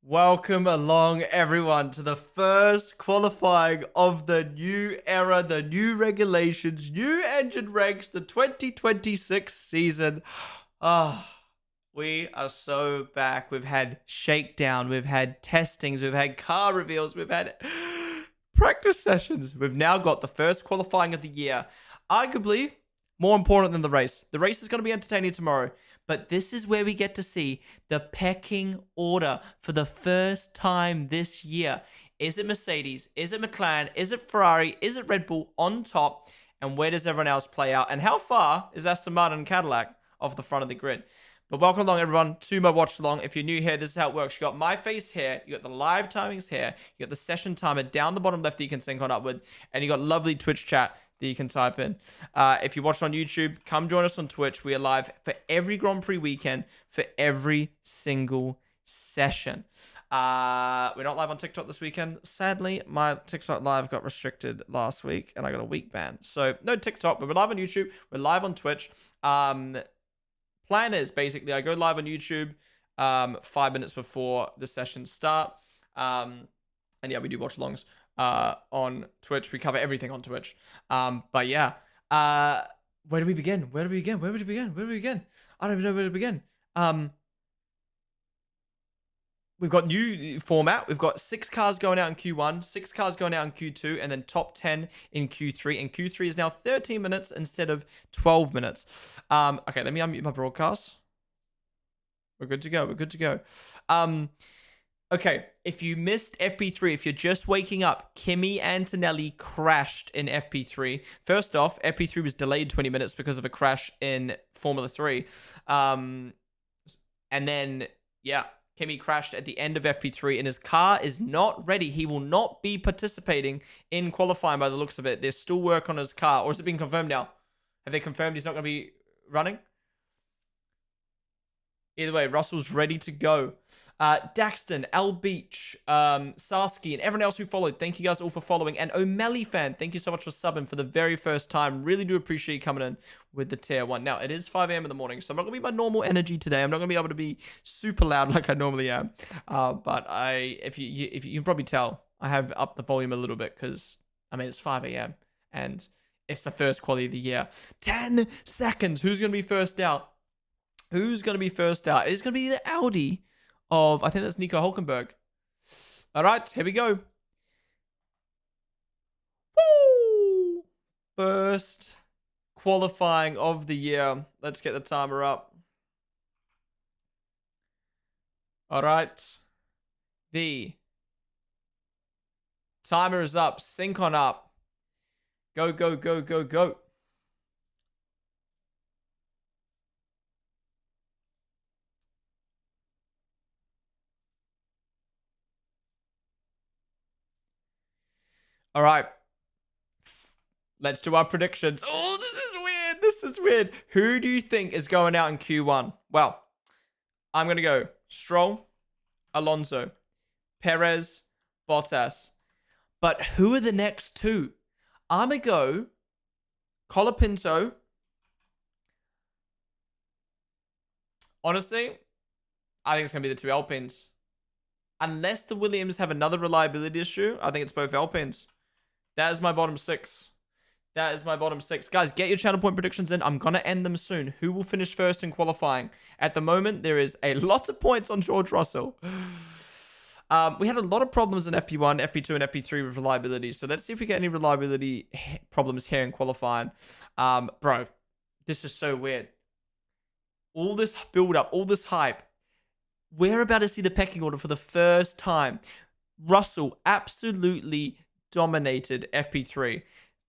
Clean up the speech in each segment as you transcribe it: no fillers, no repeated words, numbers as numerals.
Welcome along, everyone, to the first qualifying of the new era, the new regulations, new engine regs, the 2026 season. Ah, we are so back. We've had shakedown, we've had testings, we've had car reveals, we've had practice sessions. We've now got the first qualifying of the year. Arguably more important than the race. The race is going to be entertaining tomorrow. But this is where we get to see the pecking order for the first time this year. Is it Mercedes? Is it McLaren? Is it Ferrari? Is it Red Bull on top? And where does everyone else play out? And how far is Aston Martin and Cadillac off the front of the grid? But welcome along, everyone, to my watch along. If you're new here, this is how it works. You got my face here, you got the live timings here, you got the session timer down the bottom left that you can sync on up with, and you got lovely Twitch chat that you can type in. If you watch on YouTube, come join us on Twitch. We are live for every Grand Prix weekend for every single session. We're not live on TikTok this weekend. Sadly, my TikTok live got restricted last week and I got a week ban. So no TikTok, but we're live on YouTube. We're live on Twitch. Plan is basically I go live on YouTube 5 minutes before the sessions start. And yeah, we do watch alongs on Twitch. We cover everything on Twitch. But yeah, where do we begin? Where do we begin? Where would we begin? Where do we begin? I don't even know where to begin. We've got new format. We've got 6 cars going out in Q1, 6 cars going out in Q2, and then top 10 in Q3. And Q3 is now 13 minutes instead of 12 minutes. Okay, let me unmute my broadcast. We're good to go. We're good to go. Okay, if you missed FP3, if you're just waking up, Kimi Antonelli crashed in FP3. First off, FP3 was delayed 20 minutes because of a crash in Formula 3. And then, yeah, Kimi crashed at the end of FP3 and his car is not ready. He will not be participating in qualifying by the looks of it. There's still work on his car. Or has it been confirmed now? Have they confirmed he's not going to be running? Either way, Russell's ready to go. Daxton, L Beach, Sarski, and everyone else who followed, thank you guys all for following. And O'Malley fan, thank you so much for subbing for the very first time. Really do appreciate you coming in with the tier 1. Now, it is 5 a.m. in the morning, so I'm not going to be my normal energy today. I'm not going to be able to be super loud like I normally am. But if you can probably tell, I have upped the volume a little bit because, I mean, it's 5 a.m. and it's the first quality of the year. 10 seconds. Who's going to be first out? Who's going to be first out? It's going to be the Audi of, I think that's Nico Hulkenberg. All right, here we go. Woo! First qualifying of the year. Let's get the timer up. All right. The timer is up. Sync on up. Go, go, go, go, go. All right. Let's do our predictions. Oh, this is weird. This is weird. Who do you think is going out in Q1? Well, I'm going to go Stroll, Alonso, Perez, Bottas. But who are the next two? I'm going to go Colapinto. Honestly, I think it's going to be the two Alpines. Unless the Williams have another reliability issue, I think it's both Alpines. That is my bottom 6. That is my bottom 6. Guys, get your channel point predictions in. I'm going to end them soon. Who will finish first in qualifying? At the moment, there is a lot of points on George Russell. We had a lot of problems in FP1, FP2, and FP3 with reliability. So let's see if we get any reliability problems here in qualifying. Bro, this is so weird. All this build-up, all this hype. We're about to see the pecking order for the first time. Russell absolutely dominated FP3.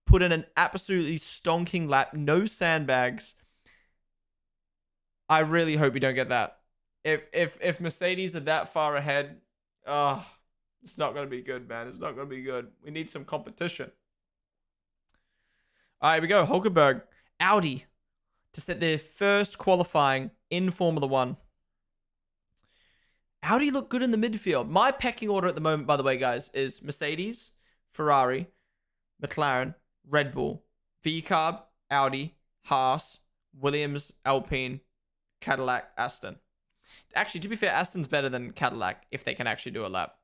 Put in an absolutely stonking lap. No sandbags. I really hope we don't get that. If Mercedes are that far ahead, it's not going to be good, man. It's not going to be good. We need some competition. All right, here we go. Hulkenberg. Audi to set their first qualifying in Formula 1. Audi look good in the midfield. My pecking order at the moment, by the way, guys, is Mercedes, Ferrari, McLaren, Red Bull, VCarb, Audi, Haas, Williams, Alpine, Cadillac, Aston. Actually, to be fair, Aston's better than Cadillac if they can actually do a lap.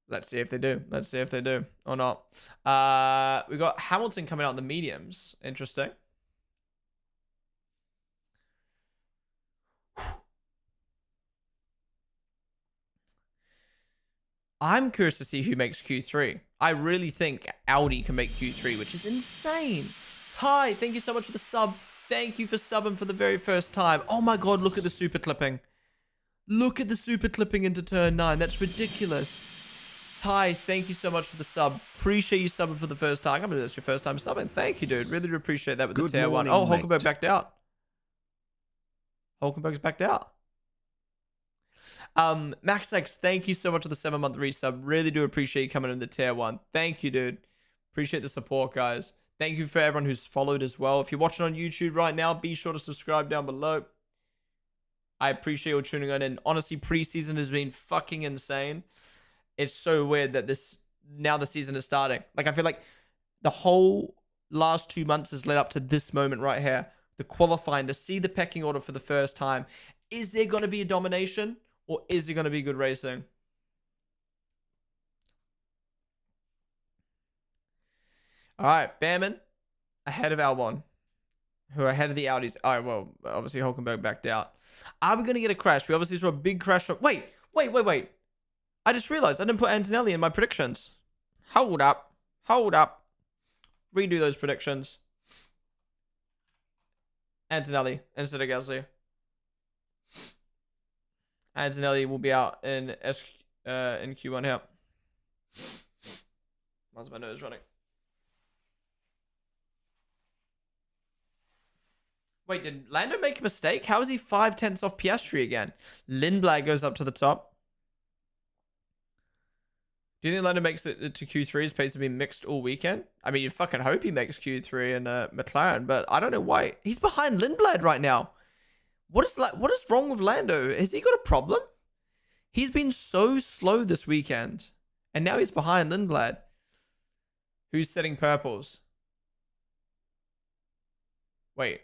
Let's see if they do. Let's see if they do or not. We got Hamilton coming out in the mediums. Interesting. I'm curious to see who makes Q3. I really think Audi can make Q3, which is insane. Ty, thank you so much for the sub. Thank you for subbing for the very first time. Oh my god, look at the super clipping. Look at the super clipping into turn 9. That's ridiculous. Ty, thank you so much for the sub. Appreciate you subbing for the first time. I can't believe that's your first time subbing. Thank you, dude. Really do appreciate that with the tier 1. Oh, Hulkenberg backed out. Hulkenberg's backed out. MaxX, thank you so much for the 7-month resub. Really do appreciate you coming in the tier 1. Thank you, dude. Appreciate the support, guys. Thank you for everyone who's followed as well. If you're watching on YouTube right now, be sure to subscribe down below. I appreciate you tuning in. Honestly, preseason has been fucking insane. It's so weird that now the season is starting. Like, I feel like the whole last 2 months has led up to this moment right here. The qualifying, to see the pecking order for the first time. Is there going to be a domination? Or is there going to be good racing? All right, Behrman ahead of Albon, who are ahead of the Audis. All right, well, obviously Hulkenberg backed out. Are we going to get a crash? We obviously saw a big crash. Wait. I just realized I didn't put Antonelli in my predictions. Hold up. Redo those predictions. Antonelli instead of Gasly. Antonelli will be out in Q1 here. Why's my nose running? Wait, did Lando make a mistake? How is he 5/10 off Piastri again? Lindblad goes up to the top. Do you think Lando makes it to Q3? His pace has been mixed all weekend. I mean, you fucking hope he makes Q3 in McLaren, but I don't know why. He's behind Lindblad right now. What is wrong with Lando? Has he got a problem? He's been so slow this weekend. And now he's behind Lindblad. Who's setting purples? Wait.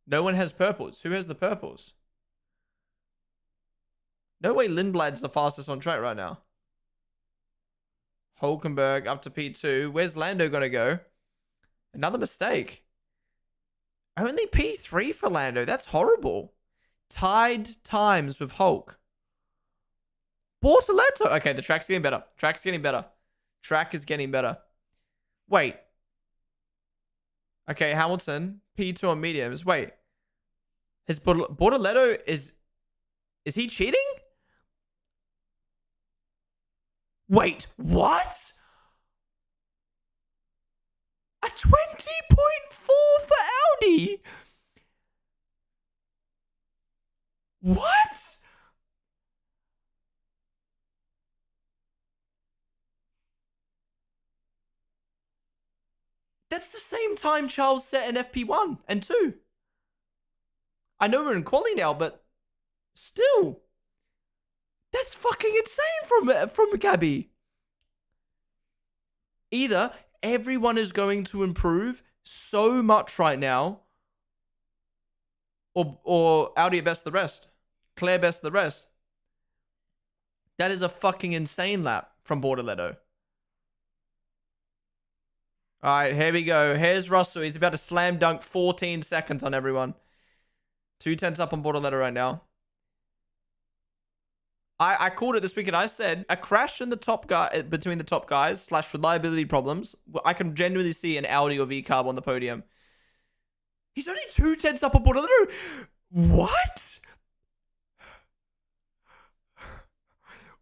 No one has purples. Who has the purples? No way Lindblad's the fastest on track right now. Hulkenberg up to P2. Where's Lando going to go? Another mistake. Only P3 for Lando. That's horrible. Tied times with Hulk. Bortoletto. Okay, the track's getting better. Track is getting better. Wait. Okay, Hamilton. P2 on mediums. Wait. His Bortoletto is he cheating? Wait, what? A 20.4 for Audi? What? That's the same time Charles set in FP1 and 2. I know we're in quali now, but still. That's fucking insane from Gabby. Either everyone is going to improve so much right now, or Audi at best the rest. Claire best the rest. That is a fucking insane lap from Bortoletto. All right, here we go. Here's Russell. He's about to slam dunk 14 seconds on everyone. 2/10 up on Bortoletto right now. I called it this weekend. I said a crash in the top guy between the top guys / reliability problems. I can genuinely see an Audi or V-Carb on the podium. He's only 2/10 up on Bortoletto. What?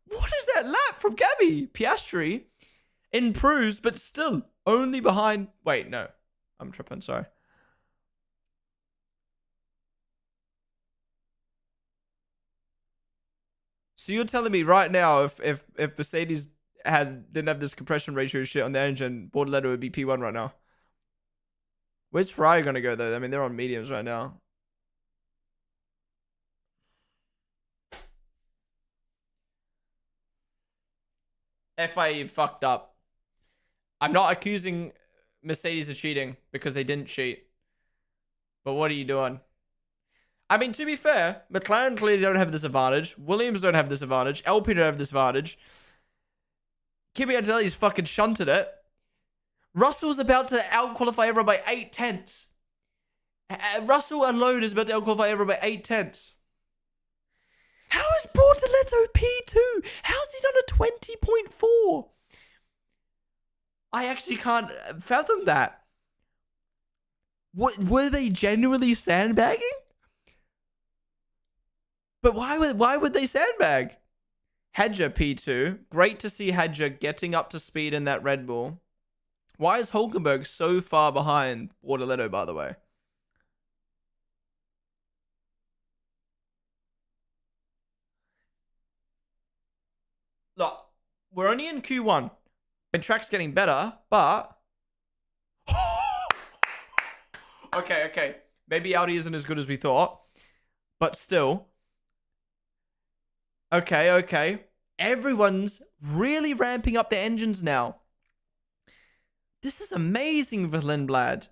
What is that lap from Gabby? Piastri improves, but still only behind. Wait, no, I'm tripping. Sorry. So you're telling me right now, if Mercedes didn't have this compression ratio shit on their engine, Bortoletto would be P1 right now? Where's Ferrari gonna go though? I mean, they're on mediums right now. FIA fucked up. I'm not accusing Mercedes of cheating because they didn't cheat. But what are you doing? I mean, to be fair, McLaren clearly don't have this advantage. Williams don't have this advantage. Alpine don't have this advantage. Kimi Antonelli's fucking shunted it. Russell's about to outqualify everyone by 8 tenths. Russell alone is about to outqualify everyone by 8 tenths. How is Bortoletto P2? How's he done a 20.4? I actually can't fathom that. What, were they genuinely sandbagging? But why would they sandbag? Hedger P2. Great to see Hedger getting up to speed in that Red Bull. Why is Hulkenberg so far behind Bortoletto, by the way? Look, we're only in Q1. The track's getting better, but... Okay. Maybe Audi isn't as good as we thought. But still... Okay. Everyone's really ramping up their engines now. This is amazing for Lindblad.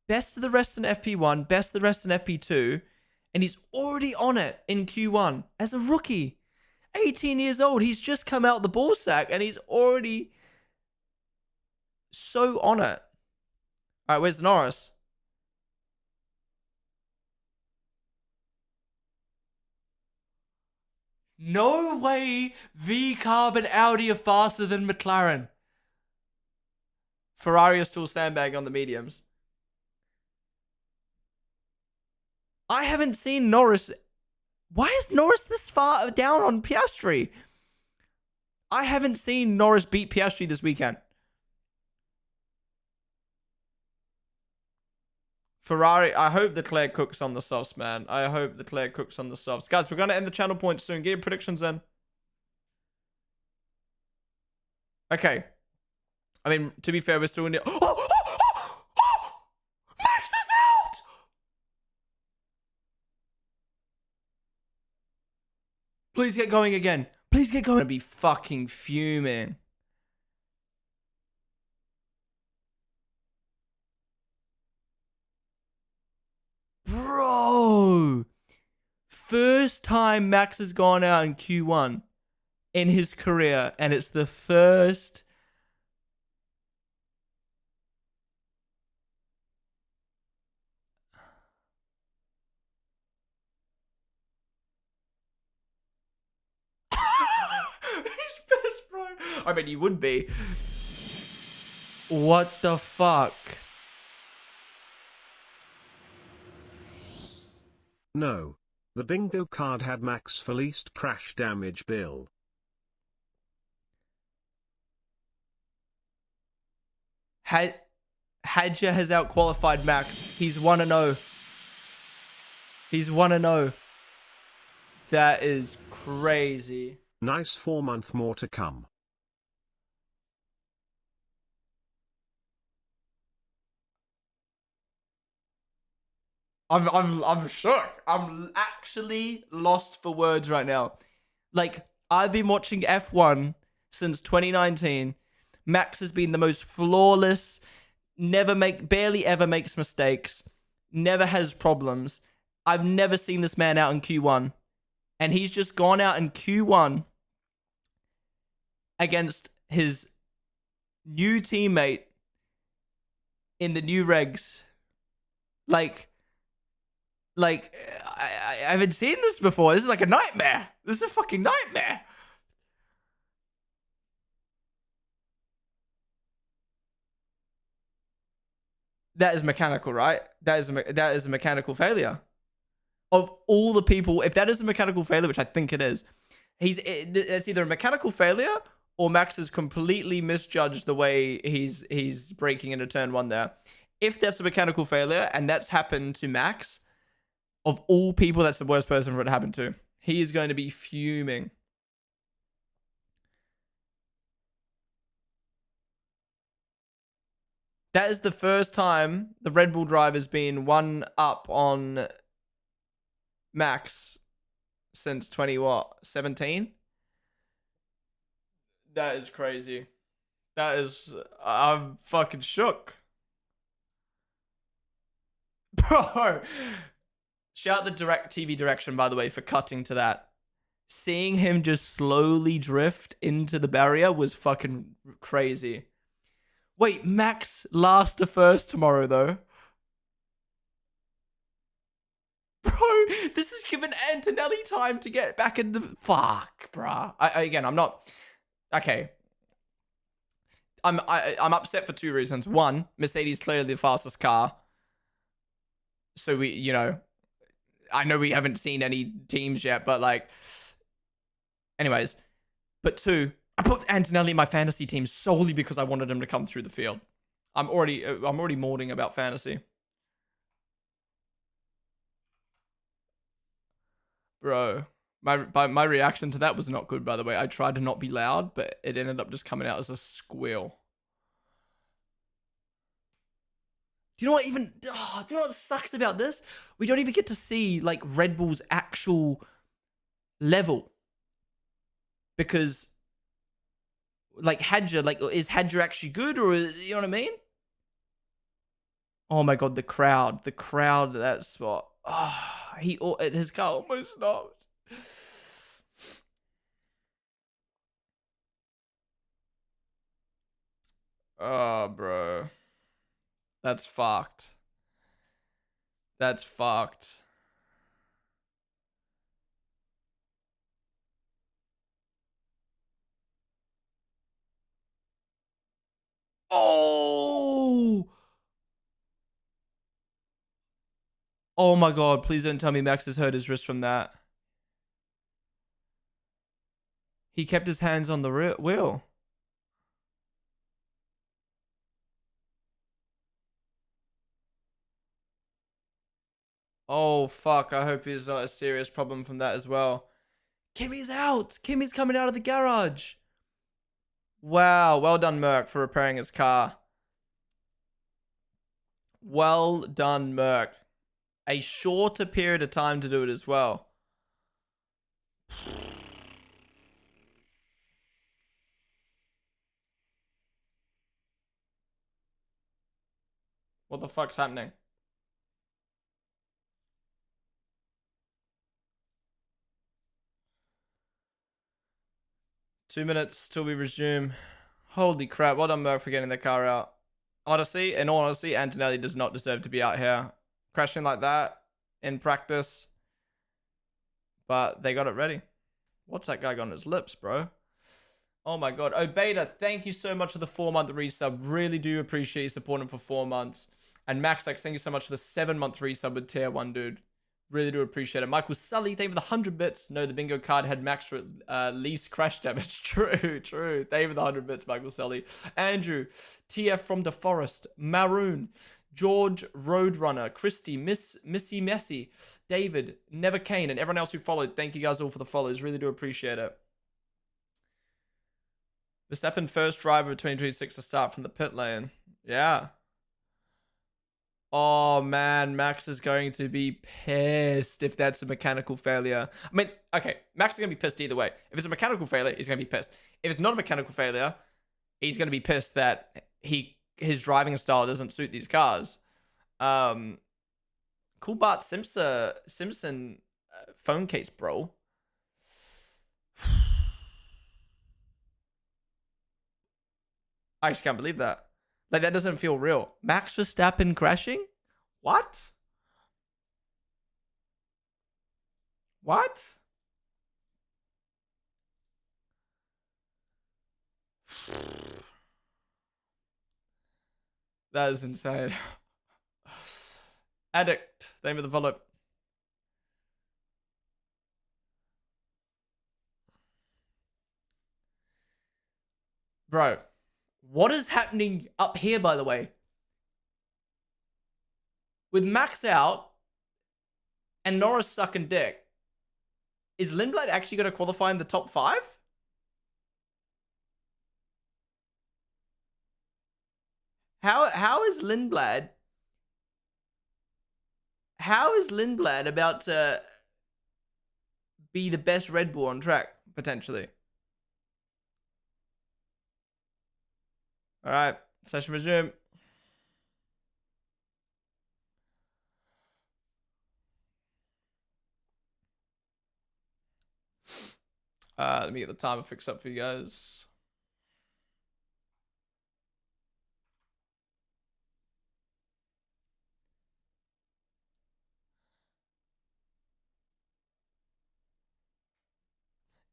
Best of the rest in FP1, best of the rest in FP2, and he's already on it in Q1 as a rookie. 18 years old. He's just come out the ball sack and he's already so on it. All right, where's Norris? No way V-Carb and Audi are faster than McLaren. Ferrari are still sandbagging on the mediums. I haven't seen Norris. Why is Norris this far down on Piastri? I haven't seen Norris beat Piastri this weekend. Ferrari, I hope Leclerc cooks on the softs, man. I hope Leclerc cooks on the softs. Guys, we're going to end the channel points soon. Get your predictions in. Okay. I mean, to be fair, we're still in it. Max is out! Please get going again. Please get going. I'm gonna be fucking fuming. Bro. First time Max has gone out in Q1 in his career, and it's the first... He's pissed, bro. I mean, you would be. What the fuck? No. The bingo card had Max for least crash damage bill. Hadja has outqualified Max. He's 1-0. He's 1-0. That is crazy. Nice 4-month more to come. I'm shook. I'm actually lost for words right now. Like, I've been watching F1 since 2019. Max has been the most flawless, barely ever makes mistakes, never has problems. I've never seen this man out in Q1. And he's just gone out in Q1 against his new teammate in the new regs. I haven't seen this before. This is like a nightmare. This is a fucking nightmare. That is mechanical, right? That is a mechanical failure. Of all the people, if that is a mechanical failure, which I think it is, it's either a mechanical failure or Max has completely misjudged the way he's braking into turn one there. If that's a mechanical failure and that's happened to Max, of all people, that's the worst person for it to happen to. He is going to be fuming. That is the first time the Red Bull driver's been one up on Max since 2017. That is crazy. I'm fucking shook. Bro, shout the direct TV direction, by the way, for cutting to that. Seeing him just slowly drift into the barrier was fucking crazy. Wait, Max last to first tomorrow, though. Bro, this is giving Antonelli time to get back in the... Fuck, bruh. Again, I'm not... Okay. I'm upset for two reasons. One, Mercedes clearly the fastest car. So we, you know... I know we haven't seen any teams yet, but like... Anyways. But two, I put Antonelli in my fantasy team solely because I wanted him to come through the field. I'm already mourning about fantasy. Bro, my reaction to that was not good, by the way. I tried to not be loud, but it ended up just coming out as a squeal. Do you know what even... Oh, do you know what sucks about this? We don't even get to see, like, Red Bull's actual level. Because, like, Hadja, like, is Hadja actually good? Or, you know what I mean? Oh my god, the crowd. The crowd at that spot. Oh, his car almost stopped. Oh, bro. That's fucked. That's fucked. Oh! Oh my god, please don't tell me Max has hurt his wrist from that. He kept his hands on the wheel. Oh fuck, I hope he's not a serious problem from that as well. Kimmy's out! Kimmy's coming out of the garage! Wow, well done Merc for repairing his car. Well done Merc. A shorter period of time to do it as well. What the fuck's happening? Two minutes till we resume. Holy crap, well done Merc for getting the car out. Honestly, in all honesty, Antonelli does not deserve to be out here crashing like that in practice. But they got it ready. What's that guy got on his lips, bro? Oh my god. Oh, Beta, thank you so much for the 4-month resub. Really do appreciate you supporting for 4 months. And Max, like, thank you so much for the 7-month resub with tier 1, dude. Really do appreciate it. Michael Sully, thank you for the 100 bits. No, the bingo card had max for least crash damage. True, true. Thank you for the 100 bits, Michael Sully. Andrew, TF from the Forest. Maroon. George Roadrunner, Christy, Missy Messi, David, Never Kane, and everyone else who followed. Thank you guys all for the follows. Really do appreciate it. Verstappen first driver of 2026 to start from the pit lane. Yeah. Oh man, Max is going to be pissed if that's a mechanical failure. I mean, okay, Max is going to be pissed either way. If it's a mechanical failure, he's going to be pissed. If it's not a mechanical failure, he's going to be pissed that his driving style doesn't suit these cars. Cool Bart Simpson phone case, bro. I just can't believe that. Like, that doesn't feel real. Max Verstappen crashing? What? What? That is insane. Addict. Name of the follow. Bro, what is happening up here, by the way? With Max out and Norris sucking dick, is Lindblad actually going to qualify in the top 5? How is Lindblad? How is Lindblad about to be the best Red Bull on track, potentially? All right, session resume. Let me get the timer fixed up for you guys.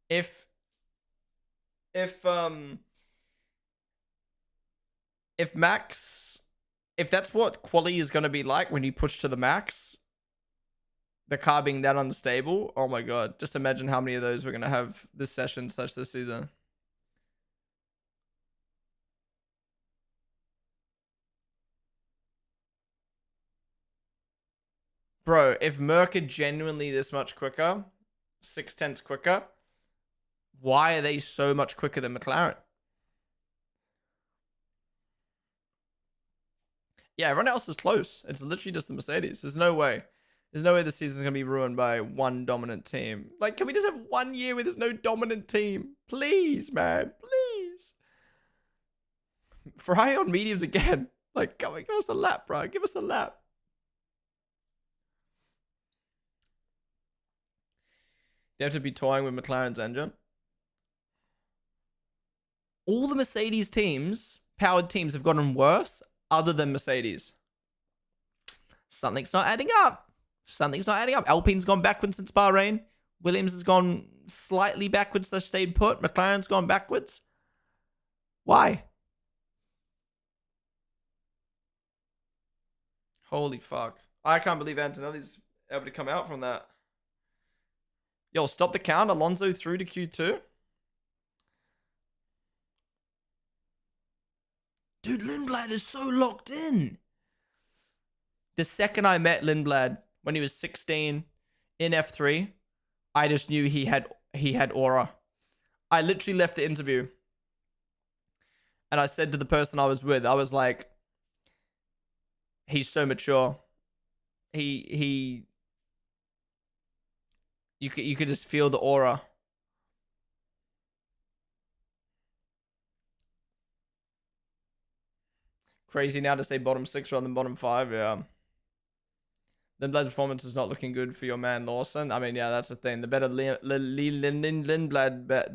If if um if max if that's what quality is going to be like when you push to the max, the car being that unstable, oh my god, just imagine how many of those we're going to have this session / this season. Bro, if Merc are genuinely this much quicker, 6/10 quicker, why are they so much quicker than McLaren? Yeah, everyone else is close. It's literally just the Mercedes. There's no way. There's no way the season's going to be ruined by one dominant team. Like, can we just have 1 year where there's no dominant team? Please, man. Please. Fry on mediums again. Like, come on, give us a lap, bro. Give us a lap. They have to be toying with McLaren's engine. All the Mercedes teams, powered teams, have gotten worse other than Mercedes. Something's not adding up. Something's not adding up. Alpine's gone backwards since Bahrain. Williams has gone slightly backwards. They stayed put. McLaren's gone backwards. Why? Holy fuck. I can't believe Antonelli's able to come out from that. Yo, stop the count. Alonso through to Q2. Dude, Lindblad is so locked in. The second I met Lindblad when he was 16 in F3, I just knew he had aura. I literally left the interview and I said to the person I was with, I was like, he's so mature. You could just feel the aura. Crazy now to say bottom 6 rather than bottom 5, yeah. Lindblad's performance is not looking good for your man Lawson. I mean, yeah, that's the thing. The better Lindblad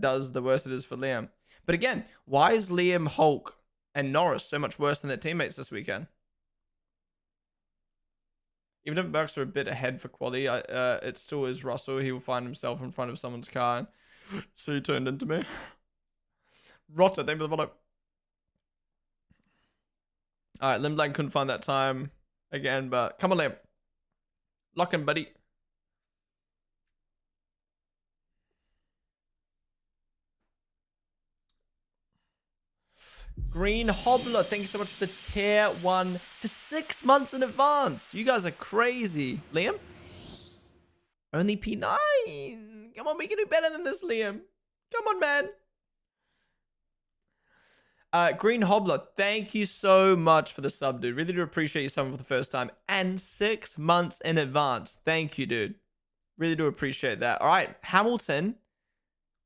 does, the worse it is for Liam. But again, why is Liam, Hulk, and Norris so much worse than their teammates this weekend? Even if Burks are a bit ahead for quality, it still is Russell. He will find himself in front of someone's car. So he turned into me. Rotter, thank you for the follow. Alright, Lindblad couldn't find that time again, but come on, Liam. Lock in, buddy. Green Hobbler, thank you so much for the tier 1 for 6 months in advance. You guys are crazy. Liam? Only P9. Come on, we can do better than this, Liam. Come on, man. Green Hobbler, thank you so much for the sub, dude. Really do appreciate you subbing for the first time. And 6 months in advance. Thank you, dude. Really do appreciate that. All right, Hamilton.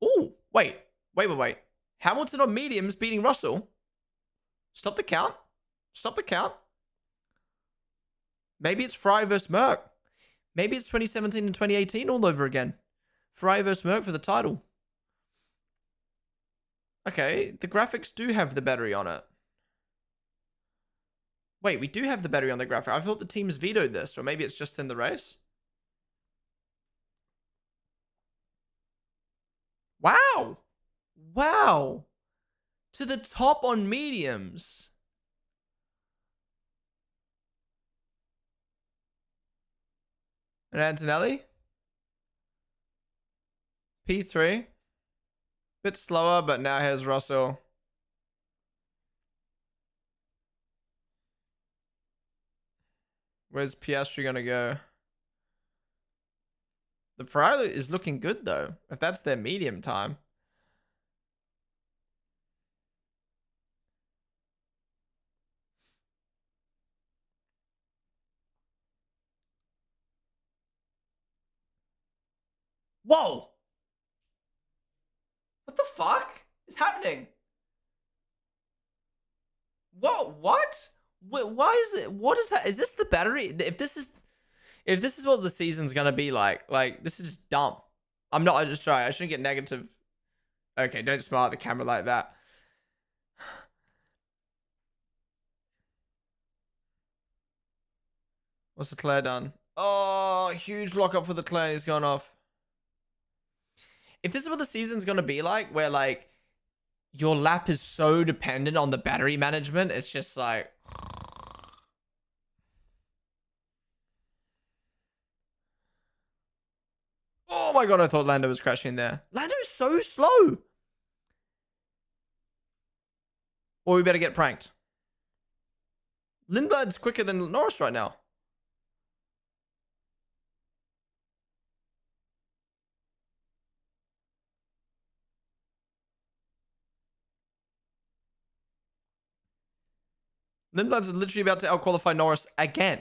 Oh, wait. Hamilton on mediums beating Russell. Stop the count. Stop the count. Maybe it's Fry versus Merc. Maybe it's 2017 and 2018 all over again. Fry versus Merc for the title. Okay, the graphics do have the battery on it. Wait, we do have the battery on the graphic. I thought the teams vetoed this, or maybe it's just in the race. Wow. Wow. To the top on mediums. And Antonelli? P3. Bit slower, but now here's Russell. Where's Piastri gonna go? The Ferrari is looking good though, if that's their medium time. Whoa! What the fuck is happening? Whoa, what? Wait, why is it? What is that? Is this the battery? If this is what the season's gonna be like this is just dumb. I'm not just trying. I shouldn't get negative Okay, don't smile at the camera like that. What's Leclerc done? Oh, huge lockup for Leclerc. He's gone off. If this is what the season's going to be like, where like your lap is so dependent on the battery management, it's just like... Oh my god, I thought Lando was crashing there. Lando's so slow. Or we better get pranked. Lindblad's quicker than Norris right now. Lindblad's literally about to outqualify Norris again.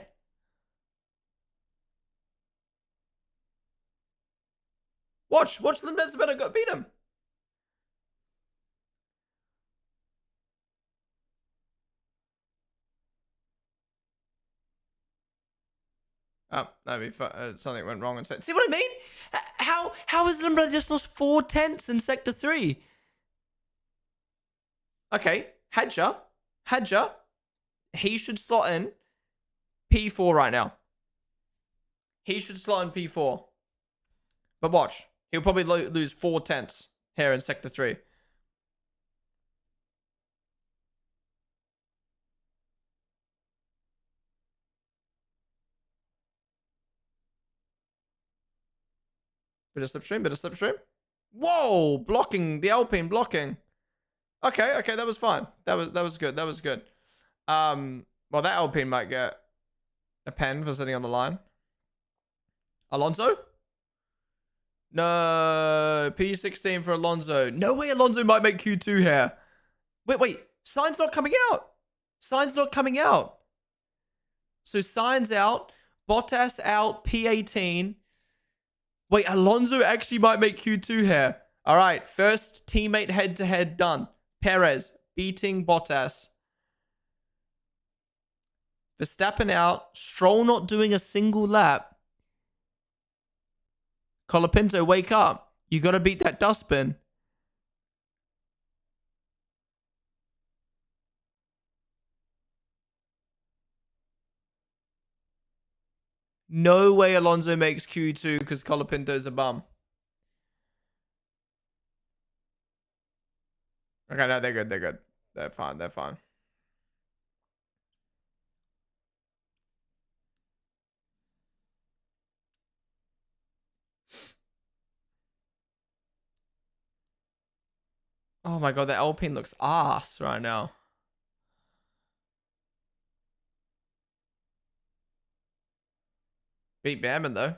Watch Lindblad's about to go beat him. Oh, no, something went wrong. See what I mean? How has Lindblad just lost 4 tenths in Sector 3? Okay, Hadja. He should slot in P4 right now. He should slot in P4. But watch. He'll probably lose 4 tenths here in Sector 3. Bit of slipstream. Whoa! Blocking. The Alpine blocking. Okay, that was fine. That was good. Well, that Alpine might get a pen for sitting on the line. Alonso? No. P16 for Alonso. No way Alonso might make Q2 here. Wait. Sainz not coming out. So Sainz out. Bottas out. P18. Wait, Alonso actually might make Q2 here. All right. First teammate head-to-head done. Perez beating Bottas. Verstappen out. Stroll not doing a single lap. Colapinto, wake up. You got to beat that dustbin. No way Alonso makes Q2 because Colapinto's a bum. Okay, no, they're good. They're fine. Oh my god, the Alpine looks ass right now. Beat Bamman though.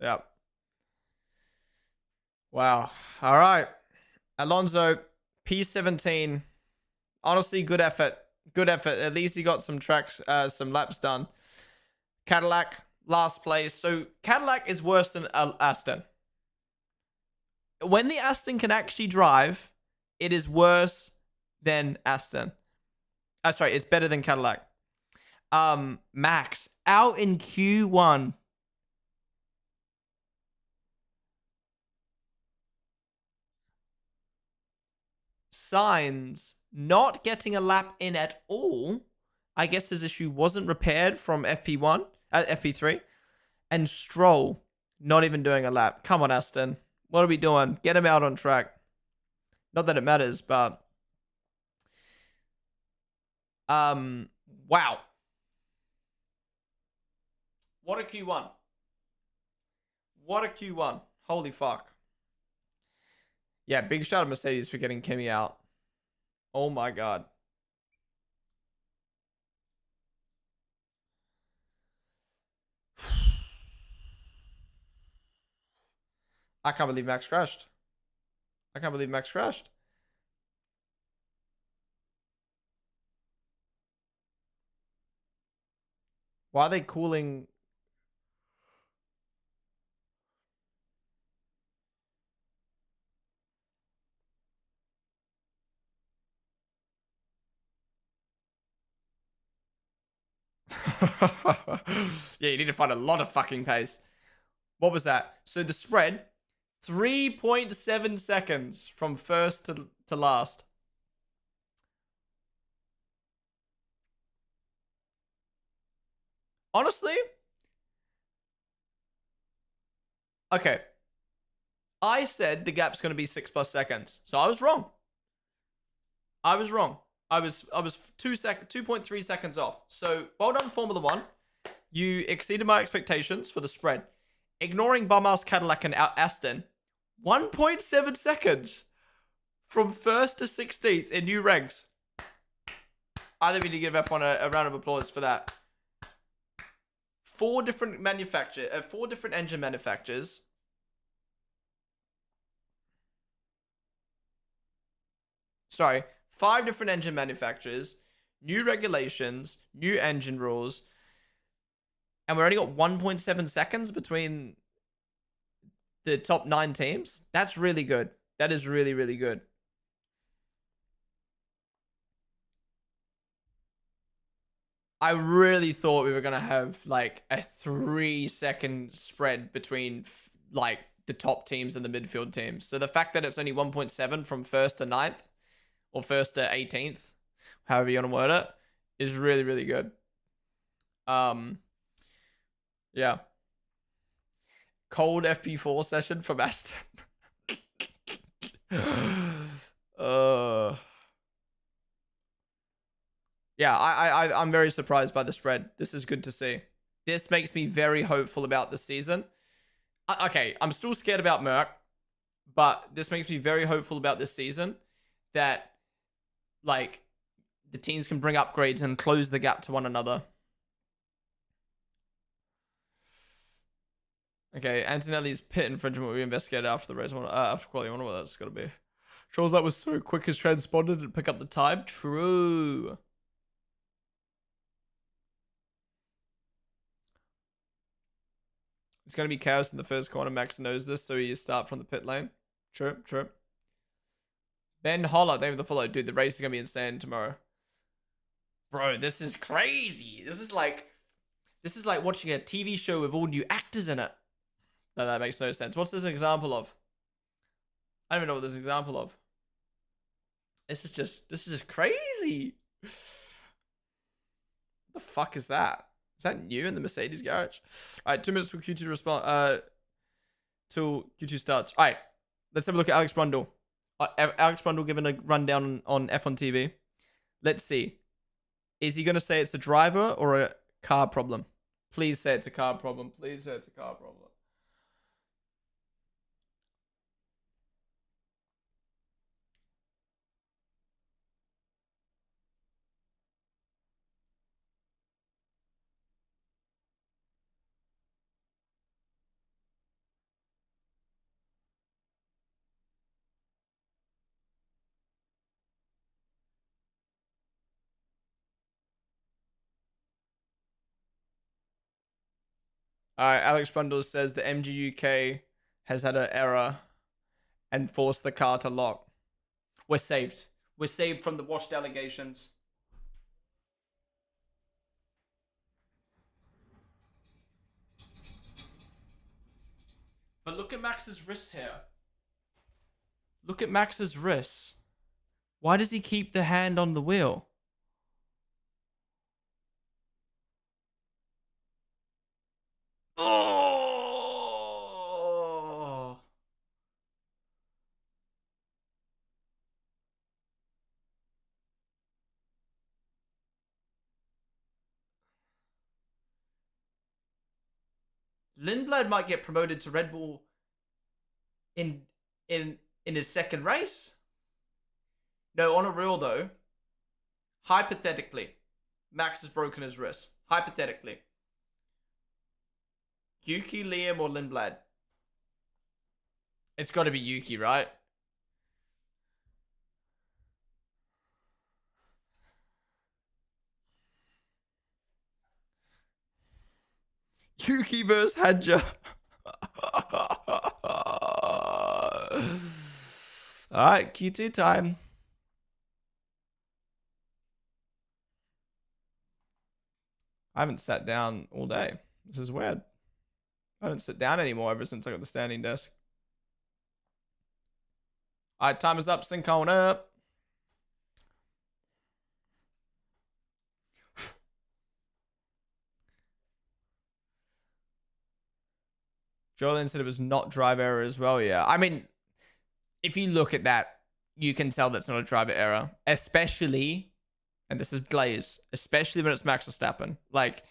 Yep. Wow. All right. Alonso, P17. Honestly, good effort. At least he got some laps done. Cadillac, last place. So Cadillac is worse than Aston. When the Aston can actually drive, it is worse than Aston. Sorry, it's better than Cadillac. Max out in Q1. Sainz not getting a lap in at all. I guess his issue wasn't repaired from FP3. And Stroll not even doing a lap. Come on, Aston. What are we doing? Get him out on track. Not that it matters, but... wow. What a Q1. Holy fuck. Yeah, big shout out to Mercedes for getting Kimi out. Oh my god. I can't believe Max crashed. Why are they cooling? Yeah, you need to find a lot of fucking pace. What was that? So the spread, 3.7 seconds from first to last. Honestly, okay. I said the gap's going to be 6+ seconds, so I was wrong. I was wrong. I was 2.3 seconds off. So well done, Formula One. You exceeded my expectations for the spread. Ignoring bum-ass Cadillac and Aston, 1.7 seconds from first to 16th in new regs. I think we need to give F1 a round of applause for that. Four different engine manufacturers. Sorry, 5 different engine manufacturers, new regulations, new engine rules, and we're only got 1.7 seconds between the top 9 teams. That's really good. That is really, really good. I really thought we were going to have like a 3-second spread between like the top teams and the midfield teams. So the fact that it's only 1.7 from first to 9th or first to 18th, however you want to word it, is really, really good. Yeah. Cold FP4 session from Aston. Yeah, I'm very surprised by the spread. This is good to see. This makes me very hopeful about the season. Okay, I'm still scared about Merc, but this makes me very hopeful about this season that, like, the teams can bring upgrades and close the gap to one another. Okay, Antonelli's pit infringement will be investigated after the race. After quality. I wonder what that's got to be. Trolls, that was so quick as transponded to pick up the time. True. It's going to be chaos in the first corner. Max knows this, so you start from the pit lane. True, true. Ben Holler, thank you for the follow. Dude, the race is going to be insane tomorrow. Bro, this is crazy. This is like watching a TV show with all new actors in it. No, that makes no sense. What's this an example of? I don't even know what this is an example of. This is just crazy. What the fuck is that? Is that new in the Mercedes garage? All right, 2 minutes for Q2 to respond. Till Q2 starts. All right, let's have a look at Alex Brundle. Alex Brundle giving a rundown on F1 TV. Let's see. Is he going to say it's a driver or a car problem? Please say it's a car problem. Please say it's a car problem. All right, Alex Brundle says the MGUK has had an error and forced the car to lock. We're saved. We're saved from the washed allegations. But look at Max's wrists here. Look at Max's wrists. Why does he keep the hand on the wheel? Oh. Lindblad might get promoted to Red Bull in his second race. No, on a real though. Hypothetically, Max has broken his wrist. Hypothetically. Yuki, Liam, or Lindblad? It's got to be Yuki, right? Yuki versus Hadja. Alright, Q2 time. I haven't sat down all day. This is weird. I don't sit down anymore ever since I got the standing desk. All right, time is up. Sync on up. Jolene said it was not drive error as well. Yeah. I mean, if you look at that, you can tell that's not a driver error, especially, and this is Glaze, especially when it's Max Verstappen. Like,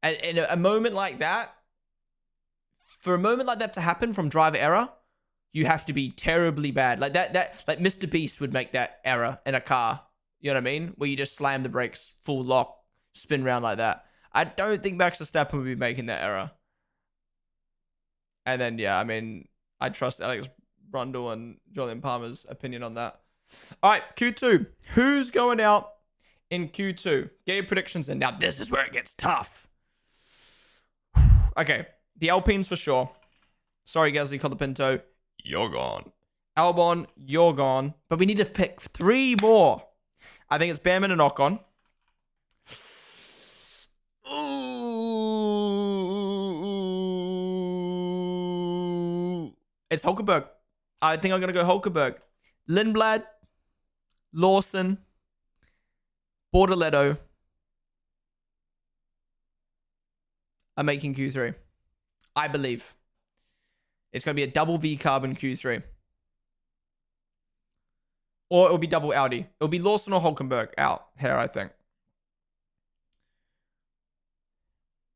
in a moment like that, for a moment like that to happen from driver error, you have to be terribly bad. Like like Mr. Beast would make that error in a car. You know what I mean? Where you just slam the brakes, full lock, spin around like that. I don't think Max Verstappen would be making that error. And then, yeah, I mean, I trust Alex Brundle and Julian Palmer's opinion on that. All right, Q2. Who's going out in Q2? Get your predictions in. Now, this is where it gets tough. Okay, the Alpines for sure. Sorry, Gasly Colapinto. You're gone. Albon, you're gone. But we need to pick 3 more. I think it's Behrman and Ocon. Ooh. It's Hulkenberg. I think I'm going to go Hulkenberg. Lindblad, Lawson, Bortoletto are making Q3. I believe. It's going to be a double V carbon Q3. Or it'll be double Audi. It'll be Lawson or Hulkenberg out here, I think.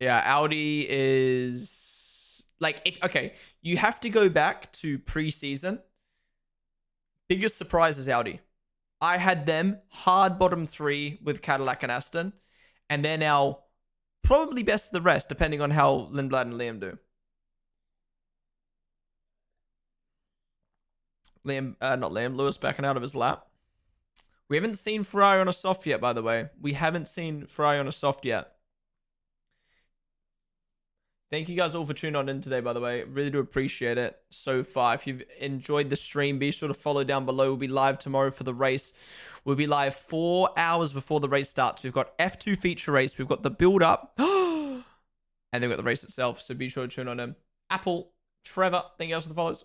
Yeah, Audi is... Like, okay, you have to go back to preseason. Biggest surprise is Audi. I had them hard bottom 3 with Cadillac and Aston. And they're now probably best of the rest, depending on how Lindblad and Liam do. Lewis backing out of his lap. We haven't seen Ferrari on a soft yet, by the way. We haven't seen Ferrari on a soft yet. Thank you guys all for tuning on in today, by the way. Really do appreciate it so far. If you've enjoyed the stream, be sure to follow down below. We'll be live tomorrow for the race. We'll be live 4 hours before the race starts. We've got F2 feature race. We've got the build-up. And then we've got the race itself. So be sure to tune on in. Apple, Trevor, thank you guys for the follows.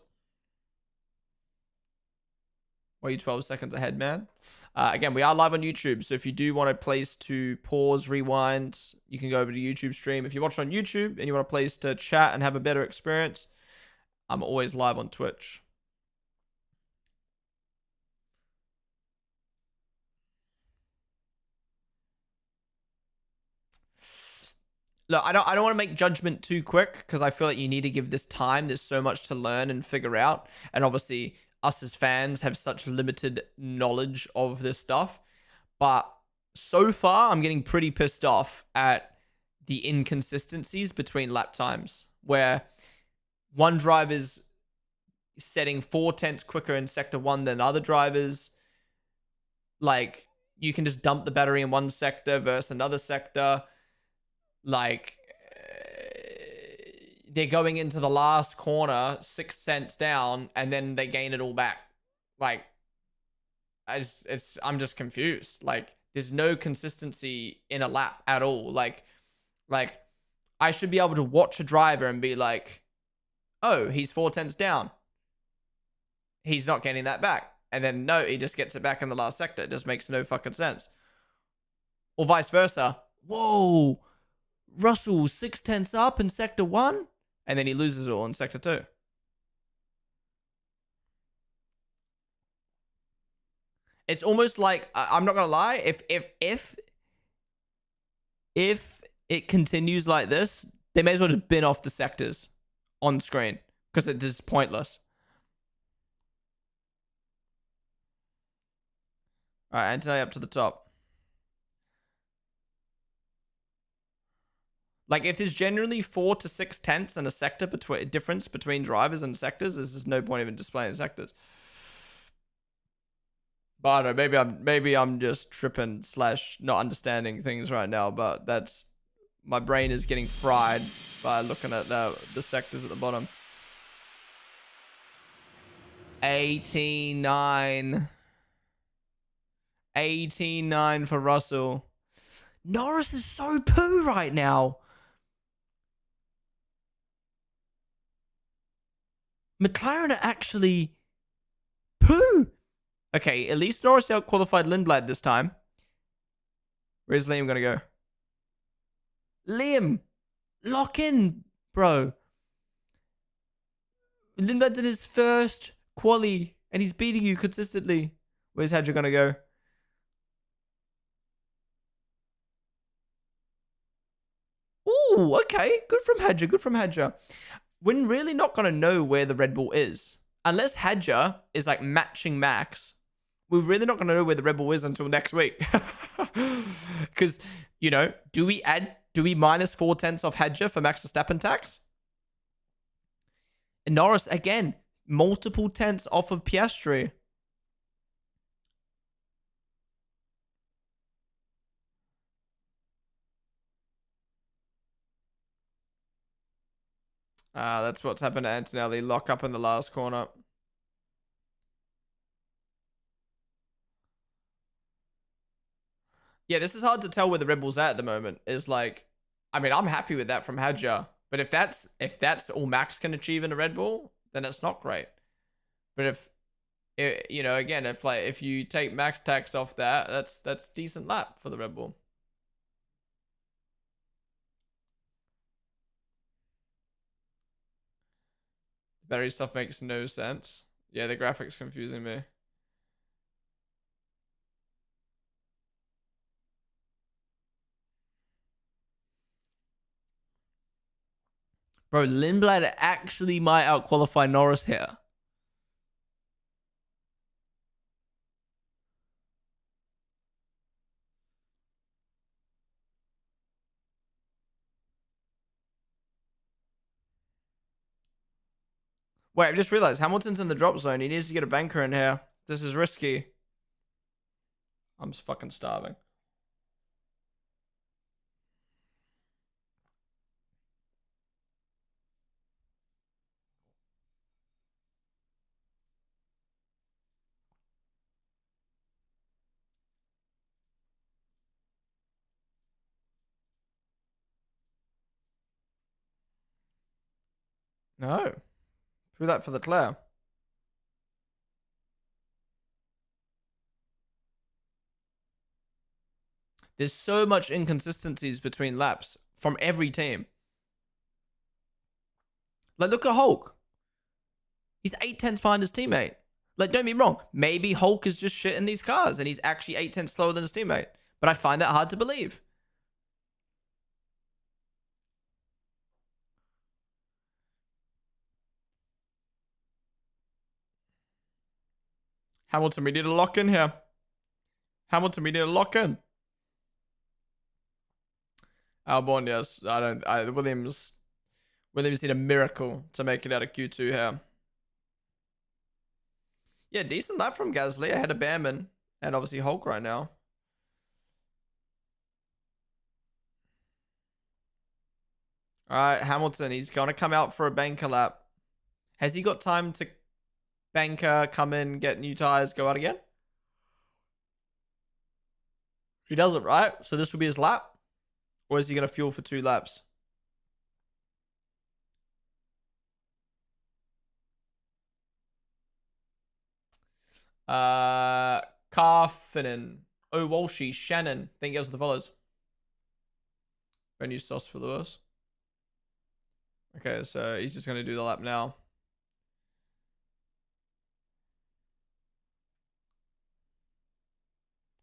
Why are you 12 seconds ahead, man? Again, we are live on YouTube, so if you do want a place to pause, rewind, you can go over to YouTube stream. If you watch on YouTube and you want a place to chat and have a better experience, I'm always live on Twitch. Look, I don't want to make judgment too quick because I feel like you need to give this time. There's so much to learn and figure out, and obviously us as fans have such limited knowledge of this stuff. But so far, I'm getting pretty pissed off at the inconsistencies between lap times, where one driver's setting 4/10 quicker in sector 1 than other drivers. Like, you can just dump the battery in one sector versus another sector. Like, they're going into the last corner 6 cents down and then they gain it all back. Like, I'm just confused. Like, there's no consistency in a lap at all. Like I should be able to watch a driver and be like, oh, he's 4/10 down. He's not getting that back. And then no, he just gets it back in the last sector. It just makes no fucking sense. Or vice versa. Whoa, Russell 6/10 up in sector 1, and then he loses it all in sector 2. It's almost like, I'm not gonna lie, if it continues like this, they may as well just bin off the sectors on screen because it is pointless. All right, Antonelli up to the top. Like, if there's generally 4 to 6 tenths in a sector difference between drivers and sectors, there's just no point even displaying sectors. But I don't know, maybe I'm just tripping / not understanding things right now, but that's, my brain is getting fried by looking at the sectors at the bottom. 18, 9, 18.9 for Russell. Norris is so poo right now. McLaren are actually poo. Okay, at least Norris out-qualified Lindblad this time. Where's Liam gonna go? Liam, lock in, bro. Lindblad did his first quali, and he's beating you consistently. Where's Hadja gonna go? Ooh, okay. Good from Hadja. Good from Hadja. We're really not gonna know where the Red Bull is. Unless Hadja is like matching Max, we're really not gonna know where the Red Bull is until next week. Because, you know, do we minus 4/10 off Hadja for Max Verstappen tax? And Norris, again, multiple tenths off of Piastri. That's what's happened to Antonelli. Lock up in the last corner. Yeah, this is hard to tell where the Red Bull's at the moment. Is like, I mean, I'm happy with that from Hadja. But if that's all Max can achieve in a Red Bull, then it's not great. But if, you know, again, if you take Max tax off that, that's decent lap for the Red Bull. The battery stuff makes no sense. Yeah, the graphics confusing me. Bro, Lindblad actually might outqualify Norris here. Wait, I just realized Hamilton's in the drop zone. He needs to get a banker in here. This is risky. I'm just fucking starving. No. Threw that for the Claire. There's so much inconsistencies between laps from every team. Like, look at Hulk. He's 8/10 behind his teammate. Like, don't be wrong. Maybe Hulk is just shit in these cars and he's actually 8/10 slower than his teammate. But I find that hard to believe. Hamilton, we need to lock in here. Hamilton, we need to lock in. Albon, yes. Williams need a miracle to make it out of Q2 here. Yeah, decent lap from Gasly ahead of Behrman and obviously Hulk right now. All right, Hamilton, he's going to come out for a banker lap. Has he got time to banker, come in, get new tires, go out again? He doesn't, right? So this will be his lap? Or is he going to fuel for 2 laps? Carfinen. Oh, Walshy. Shannon. Think he has the follows. Brand new sauce for Lewis. Okay, so he's just going to do the lap now.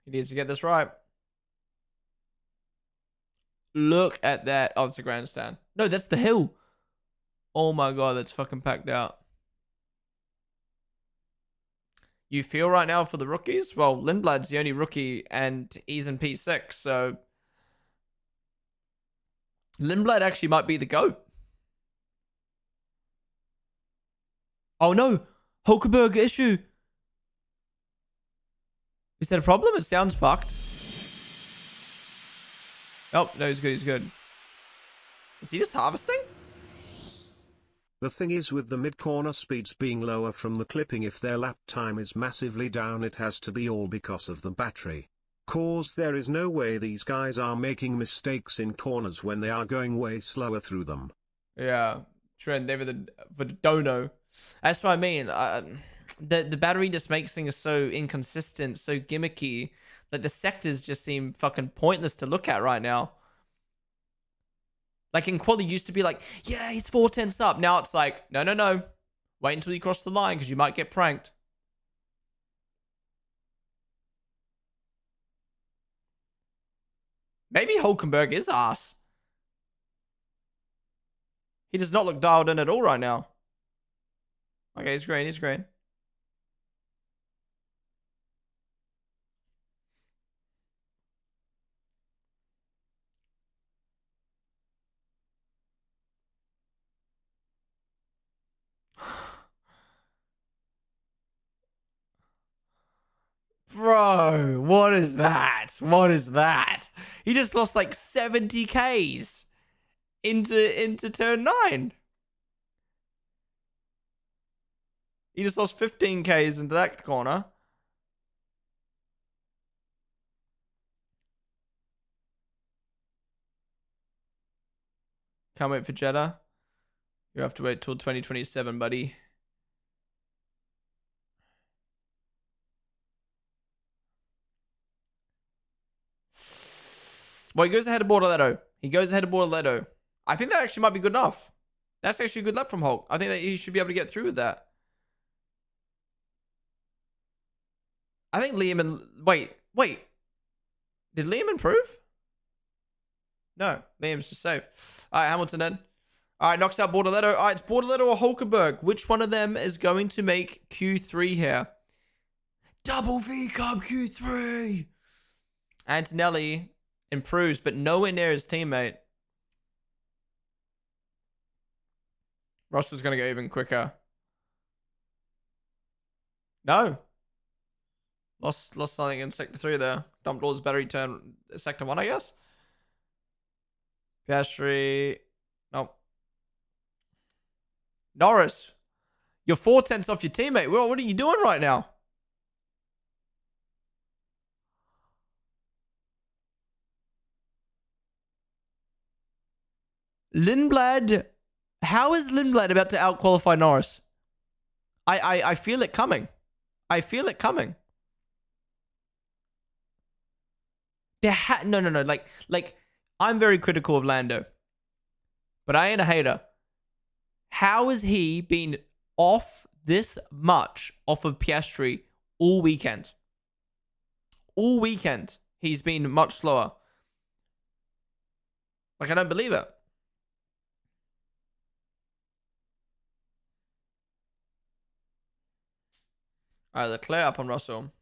He needs to get this right. Look at that. Oh, it's a grandstand. No, that's the hill. Oh my god, that's fucking packed out. You feel right now for the rookies? Well, Lindblad's the only rookie and he's in P6, so Lindblad actually might be the GOAT. Oh no, Hulkenberg issue. Is that a problem? It sounds fucked. Oh, no, he's good, he's good. Is he just harvesting? The thing is, with the mid-corner speeds being lower from the clipping, if their lap time is massively down, it has to be all because of the battery. Cause there is no way these guys are making mistakes in corners when they are going way slower through them. Yeah, Trent, they were the dono. That's what I mean. The battery just makes things so inconsistent, so gimmicky, that the sectors just seem fucking pointless to look at right now. Like in quali, used to be like, yeah, he's 4 tenths up. Now it's like, no, no, no. Wait until you cross the line because you might get pranked. Maybe Hulkenberg is ass. He does not look dialed in at all right now. Okay, he's green. He's green. Bro, what is that? What is that? He just lost like 70 Ks into turn 9. He just lost 15 Ks into that corner. Can't wait for Jeddah. You have to wait till 2027, buddy. Well, he goes ahead of Bortoletto. He goes ahead of Bortoletto. I think that actually might be good enough. That's actually a good lap from Hulk. I think that he should be able to get through with that. I think Liam and... Wait. Did Liam improve? No. Liam's just safe. All right, Hamilton then. All right, knocks out Bortoletto. All right, it's Bortoletto or Hulkenberg. Which one of them is going to make Q3 here? Double V Cup Q3. Antonelli improves, but nowhere near his teammate. Russell's going to go even quicker. No. Lost something in Sector 3 there. Dumped all his battery turn Sector 1, I guess. Piastri. Nope. Norris. You're 4 tenths off your teammate. Well, what are you doing right now? Lindblad. How is Lindblad about to outqualify Norris? I feel it coming. I feel it coming. No. Like I'm very critical of Lando, but I ain't a hater. How has he been off this much off of Piastri all weekend? All weekend, he's been much slower. Like, I don't believe it. All right, Leclerc up on Russell.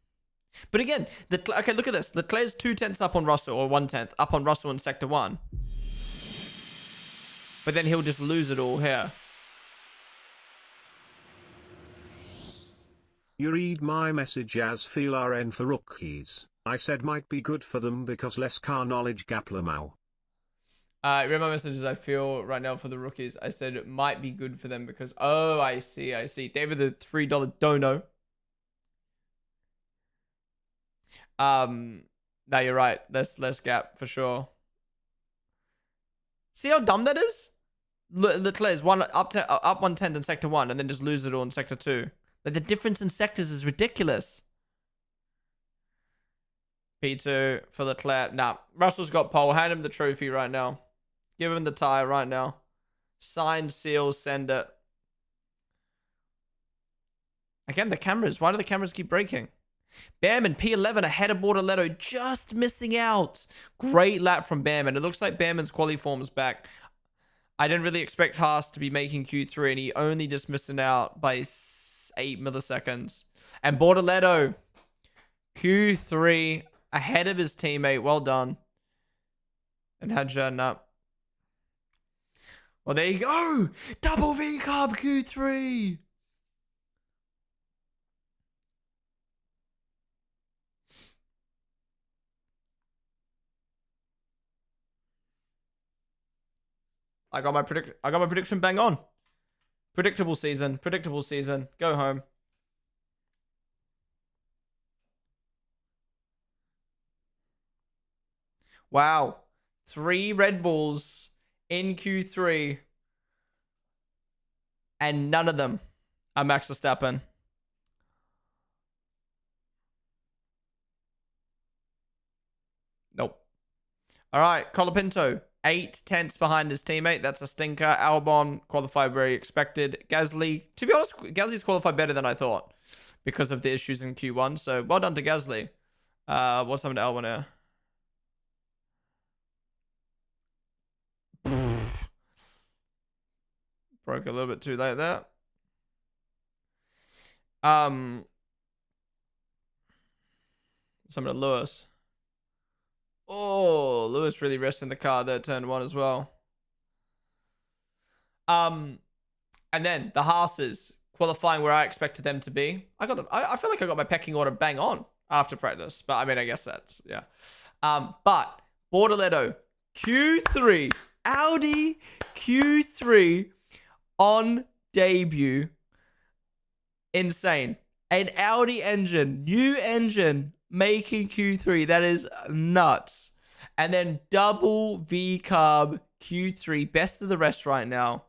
But again, okay, look at this. Leclerc's 2 tenths up on Russell, or 1 tenth up on Russell in Sector 1. But then he'll just lose it all here. You read my message as feel RN for rookies. I said might be good for them because less car knowledge gap lamau. Read my messages I feel right now for the rookies. I said it might be good for them because... Oh, I see. They were the $3 dono. No, you're right. Less gap for sure. See how dumb that is? Leclerc's up 1 tenth in Sector 1 and then just lose it all in Sector 2. Like, the difference in sectors is ridiculous. P2 for Leclerc. Nah, Russell's got pole. Hand him the trophy right now. Give him the tire right now. Signed, seal, send it. Again, the cameras. Why do the cameras keep breaking? Behrman, P11 ahead of Bortoletto. Just missing out. Great lap from Behrman. It looks like Behrman's quali form's back. I didn't really expect Haas to be making Q3, and he only just missing out by 8 milliseconds. And Bortoletto, Q3 ahead of his teammate. Well done. And Hadjar, no. Well, there you go. Double V Carb Q3. I got my prediction bang on. Predictable season. Predictable season. Go home. Wow. 3 Red Bulls in Q3. And none of them are Max Verstappen. Nope. All right, Colapinto, 8 tenths behind his teammate. That's a stinker. Albon qualified where he expected. Gasly, to be honest, Gasly's qualified better than I thought because of the issues in Q1. So well done to Gasly. What's happened to Albon here? Broke a little bit too late there. Something to Lewis. Oh, Lewis really resting the car there, turn 1 as well. And then the Haas's qualifying where I expected them to be. I feel like I got my pecking order bang on after practice, but I mean, I guess that's, yeah. But Bortoleto, Q3, Audi Q3 on debut. Insane. An Audi engine, new engine, making Q3. That is nuts. And then double V carb Q3, best of the rest right now.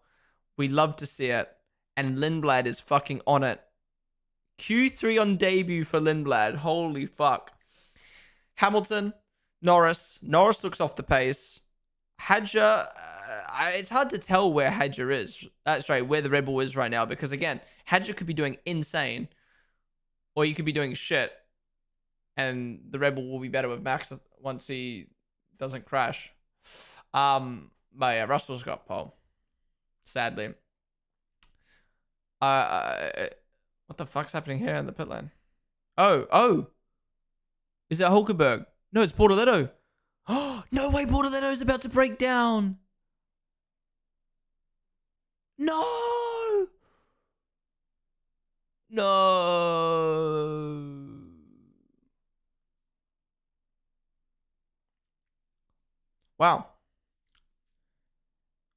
We love to see it. And Lindblad is fucking on it. Q3 on debut for Lindblad. Holy fuck. Hamilton, Norris. Norris looks off the pace. Hadja, it's hard to tell where Hadja is. That's right, where the Red Bull is right now. Because again, Hadja could be doing insane. Or you could be doing shit. And the Red Bull will be better with Max once he doesn't crash. But yeah, Russell's got pole. Sadly. What the fuck's happening here in the pit lane? Oh. Is that Hulkenberg? No, it's Bortoleto. Oh, no way, Bortoleto is about to break down. No. No. Wow.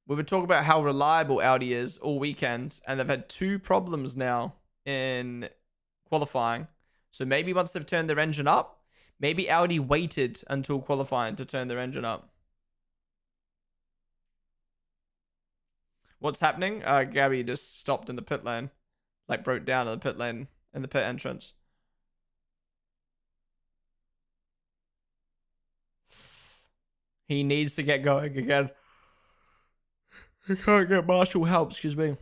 We were talking about how reliable Audi is all weekend, and they've had 2 problems now in qualifying. So maybe once they've turned their engine up, maybe Audi waited until qualifying to turn their engine up. What's happening? Gabby just stopped in the pit lane. Like broke down in the pit lane, in the pit entrance. He needs to get going again. He can't get Marshall help, excuse me.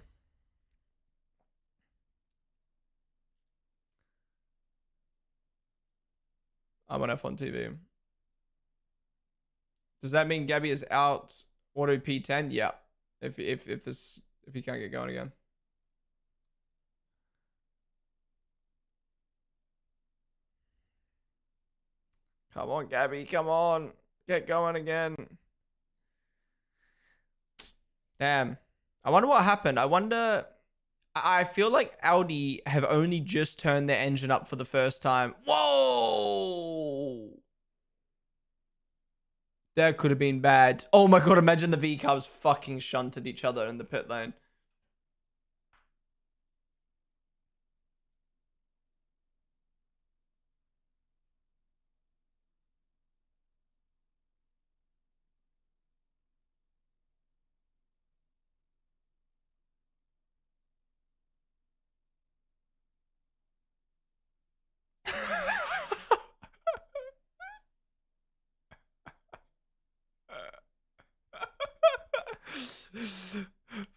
I'm on F1 TV. Does that mean Gabby is out auto P10? Yeah. If he can't get going again. Come on, Gabby, come on. Get going again. Damn. I wonder what happened. I feel like Audi have only just turned their engine up for the first time. Whoa! That could have been bad. Oh my god, imagine the V-carbs fucking shunted each other in the pit lane.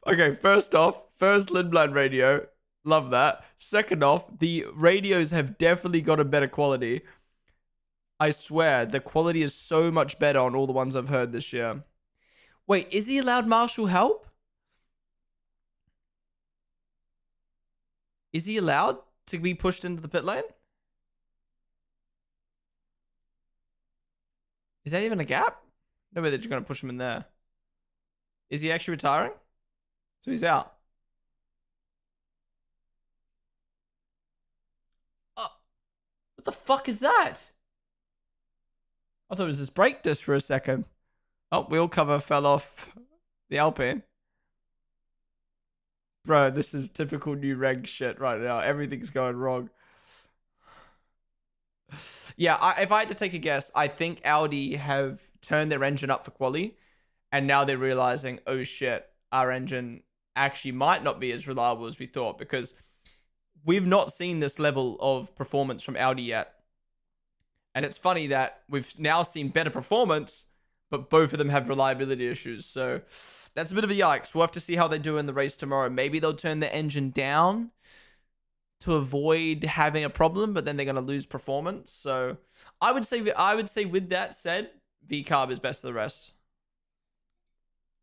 Okay, first off, first Lindblad radio. Love that. Second off, the radios have definitely got a better quality. I swear, the quality is so much better on all the ones I've heard this year. Wait, is he allowed Marshall help? Is he allowed to be pushed into the pit lane? Is that even a gap? No way that you're going to push him in there. Is he actually retiring? So he's out. Oh, what the fuck is that? I thought it was his brake disc for a second. Oh, wheel cover fell off the Alpine. Bro, this is typical new reg shit right now. Everything's going wrong. Yeah, if I had to take a guess, I think Audi have turned their engine up for quali, and now they're realizing, oh shit, our engine actually might not be as reliable as we thought, because we've not seen this level of performance from Audi yet. And it's funny that we've now seen better performance, but both of them have reliability issues. So that's a bit of a yikes. We'll have to see how they do in the race tomorrow. Maybe they'll turn the engine down to avoid having a problem, but then they're going to lose performance. So I would say with that said, V-carb is best of the rest.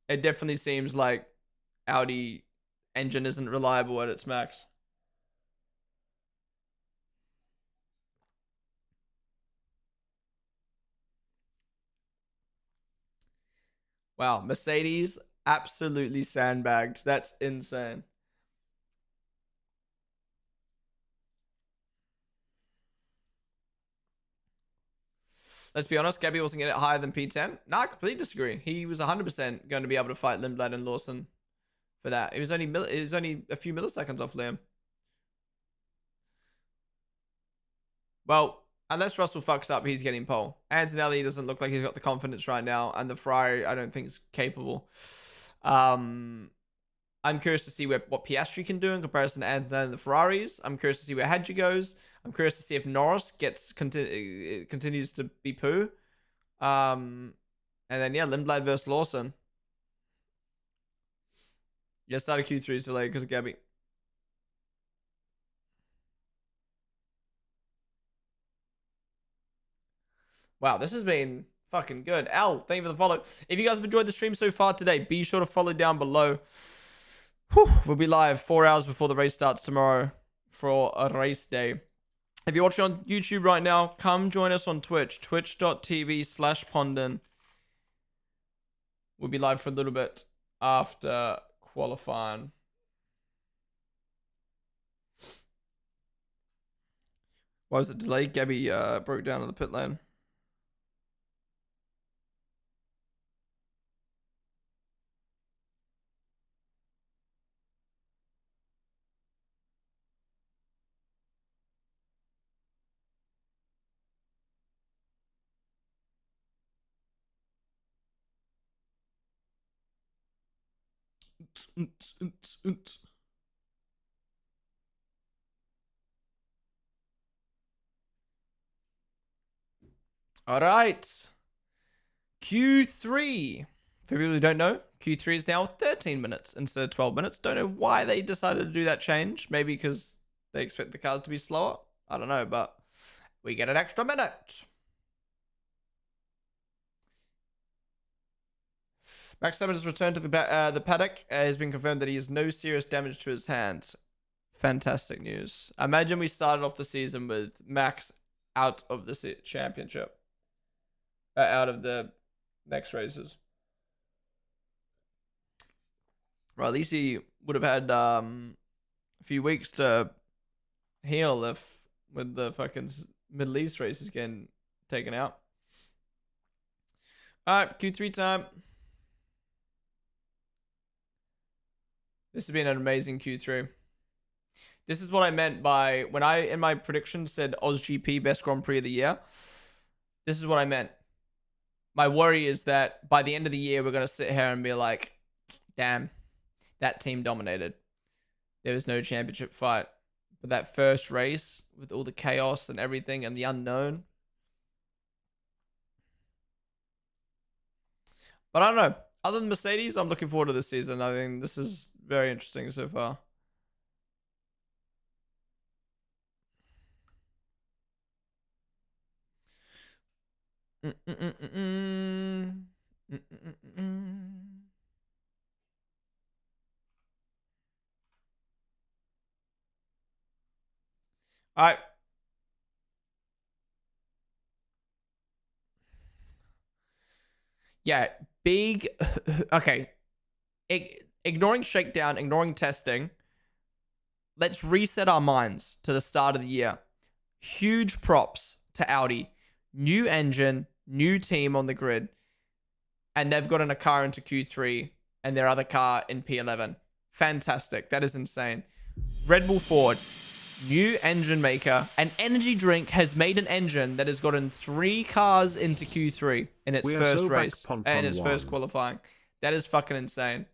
It definitely seems like Audi engine isn't reliable at its max. Wow, Mercedes absolutely sandbagged. That's insane. Let's be honest, Gabby wasn't getting it higher than P10. No, I completely disagree. He was 100% going to be able to fight Lindblad and Lawson for that. It was only a few milliseconds off Liam. Well, unless Russell fucks up, he's getting pole. Antonelli doesn't look like he's got the confidence right now, and the Ferrari I don't think is capable. I'm curious to see what Piastri can do in comparison to Antonelli and the Ferraris. I'm curious to see where Hadji goes. I'm curious to see if Norris continues to be poo. And then yeah, Lindblad versus Lawson. Yeah, started Q3 is delayed because of Gabby. Wow, this has been fucking good. Al, thank you for the follow. If you guys have enjoyed the stream so far today, be sure to follow down below. Whew, we'll be live 4 hours before the race starts tomorrow for a race day. If you're watching on YouTube right now, come join us on Twitch, twitch.tv/Ponden. We'll be live for a little bit after qualifying. Why was it delayed? Gabby broke down on the pit lane. All right. Q3. For people who don't know, Q3 is now 13 minutes instead of 12 minutes. Don't know why they decided to do that change. Maybe because they expect the cars to be slower. I don't know, but we get an extra minute. Max Verstappen has returned to the paddock. It has been confirmed that he has no serious damage to his hand. Fantastic news. Imagine we started off the season with Max out of the championship. Out of the next races. Well, at least he would have had a few weeks to heal if with the fucking Middle East races getting taken out. All right, Q3 time. This has been an amazing Q3. This is what I meant by when I, in my prediction, said AusGP Best Grand Prix of the Year. This is what I meant. My worry is that by the end of the year, we're going to sit here and be like, damn, that team dominated. There was no championship fight. But that first race with all the chaos and everything and the unknown. But I don't know. Other than Mercedes, I'm looking forward to this season. I think this is very interesting so far. All right. Yeah, big. Okay. Ignoring shakedown, ignoring testing. Let's reset our minds to the start of the year. Huge props to Audi. New engine, new team on the grid. And they've gotten a car into Q3 and their other car in P11. Fantastic. That is insane. Red Bull Ford, new engine maker. An energy drink has made an engine that has gotten 3 cars into Q3 in its We are first so back, race. Pon In Pon its first 1. qualifying. That is fucking insane.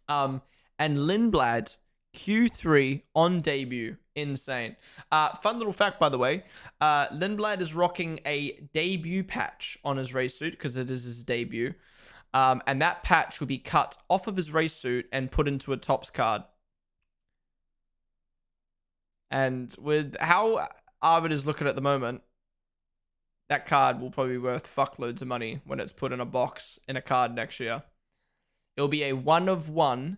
And Lindblad, Q3 on debut. Insane. Fun little fact, by the way. Lindblad is rocking a debut patch on his race suit because it is his debut. And that patch will be cut off of his race suit and put into a Topps card. And with how Arvid is looking at the moment, that card will probably be worth fuckloads of money when it's put in a box in a card next year. It'll be a 1 of 1.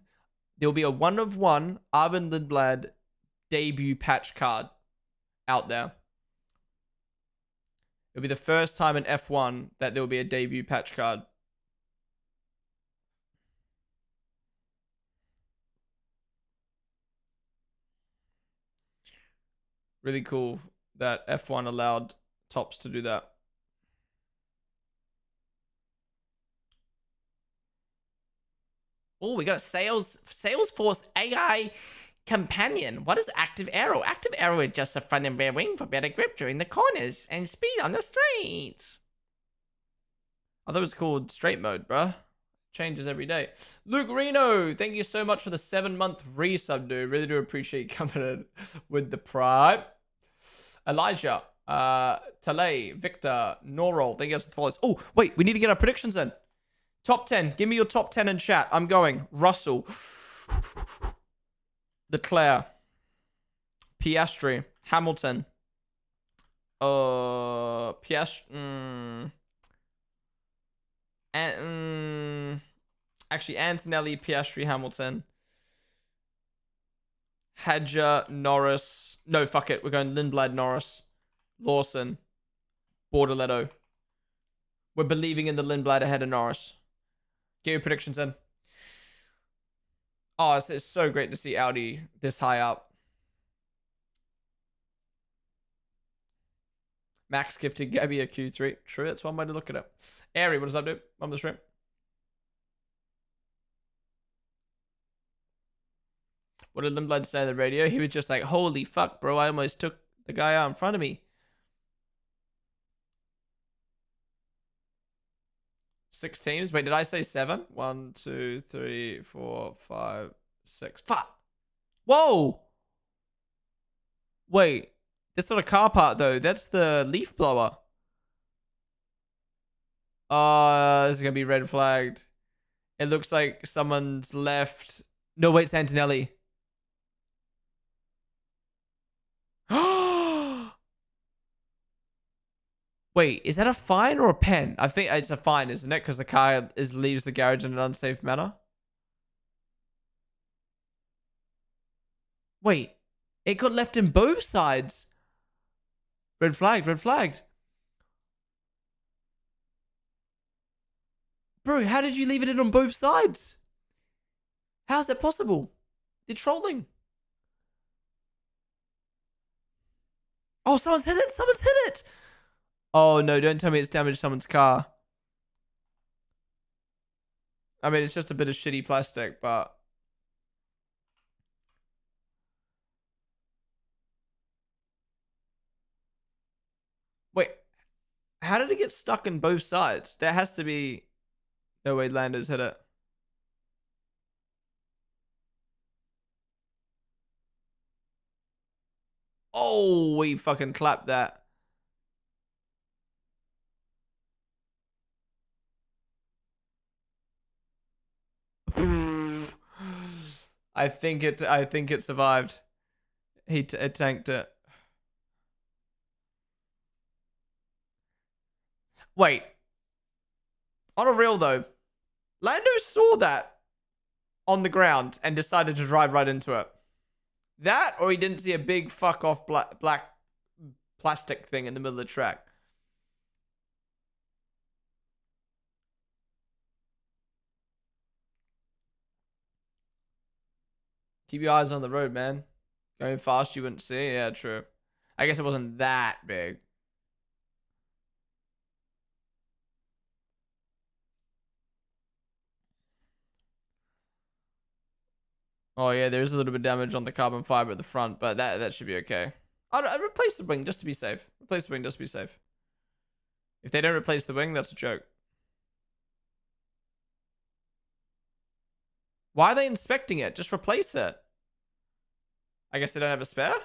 There'll be a 1 of 1 Arvid Lindblad debut patch card out there. It'll be the first time in F1 that there'll be a debut patch card. Really cool that F1 allowed Topps to do that. Oh, we got a Salesforce AI companion. What is Active Arrow? Active Arrow adjusts the front and rear wing for better grip during the corners and speed on the streets. I thought it was called straight mode, bruh. Changes every day. Luke Reno, thank you so much for the 7-month resub, dude. Really do appreciate you coming in with the prime. Elijah, Talay, Victor, Norol, thank you guys for the follows. Oh, wait, we need to get our predictions in. Top 10. Give me your top 10 in chat. I'm going. Russell. Leclerc. Piastri. Hamilton. Piastri. Actually, Antonelli, Piastri, Hamilton. Hadja, Norris. No, fuck it. We're going Lindblad, Norris. Lawson. Bortoletto. We're believing in the Lindblad ahead of Norris. Get your predictions in. Oh, it's so great to see Audi this high up. Max gifted Gabby a Q3. True, that's one way to look at it. Airy, what does that do? On the stream. What did Lindblad say on the radio? He was just like, holy fuck, bro. I almost took the guy out in front of me. 6 teams. Wait, did I say 7? 1, 2, 3, 4, 5, 6. Fuck. Whoa. Wait. That's not a car part, though. That's the leaf blower. Oh, this is going to be red flagged. It looks like someone's left. No, wait, it's Antonelli. Wait, is that a fine or a pen? I think it's a fine, isn't it? Because the car leaves the garage in an unsafe manner. Wait, it got left in both sides. Red flagged, red flagged. Bro, how did you leave it in on both sides? How is that possible? They're trolling. Oh, someone's hit it. Someone's hit it. Oh, no, don't tell me it's damaged someone's car. I mean, it's just a bit of shitty plastic, but... Wait, how did it get stuck in both sides? There has to be... No way Lando's hit it. Oh, we fucking clapped that. I think it survived. It tanked it. Wait. On a real though, Lando saw that on the ground and decided to drive right into it. That, or he didn't see a big fuck off black plastic thing in the middle of the track. Keep your eyes on the road, man. Going fast, you wouldn't see. Yeah, true. I guess it wasn't that big. Oh yeah, there is a little bit of damage on the carbon fiber at the front, but that should be okay. I'd replace the wing just to be safe. Replace the wing just to be safe. If they don't replace the wing, that's a joke. Why are they inspecting it? Just replace it. I guess they don't have a spare?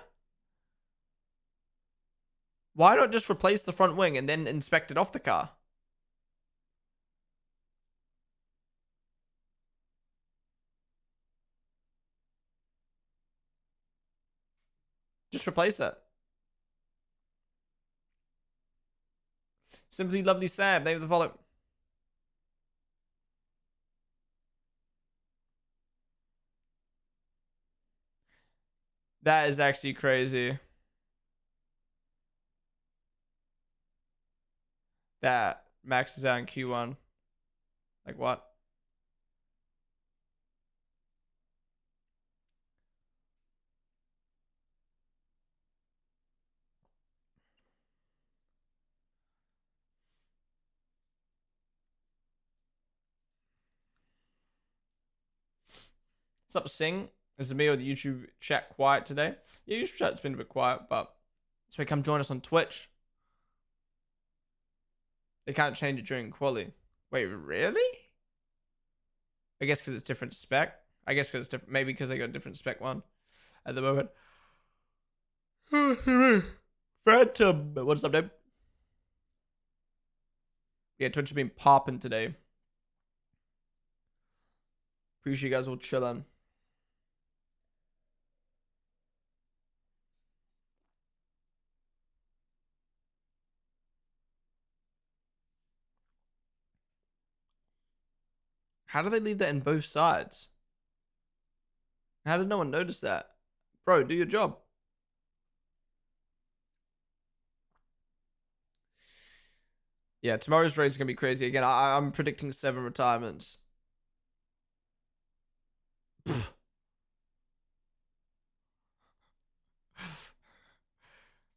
Why not just replace the front wing and then inspect it off the car? Just replace it. Simply Lovely Sam, they have the follow. That is actually crazy. That Max is out in Q1. Like what? What's up, Sing? Is it me or the YouTube chat quiet today? Yeah, YouTube chat's been a bit quiet, but so come join us on Twitch. They can't change it during quali. Wait, really? I guess because it's different spec. I guess because it's different. Maybe because they got a different spec one at the moment. Phantom. What's up, dude? Yeah, Twitch has been popping today. Appreciate you guys all chilling. How do they leave that in both sides? How did no one notice that? Bro, do your job. Yeah, tomorrow's race is going to be crazy. Again, I'm predicting 7 retirements.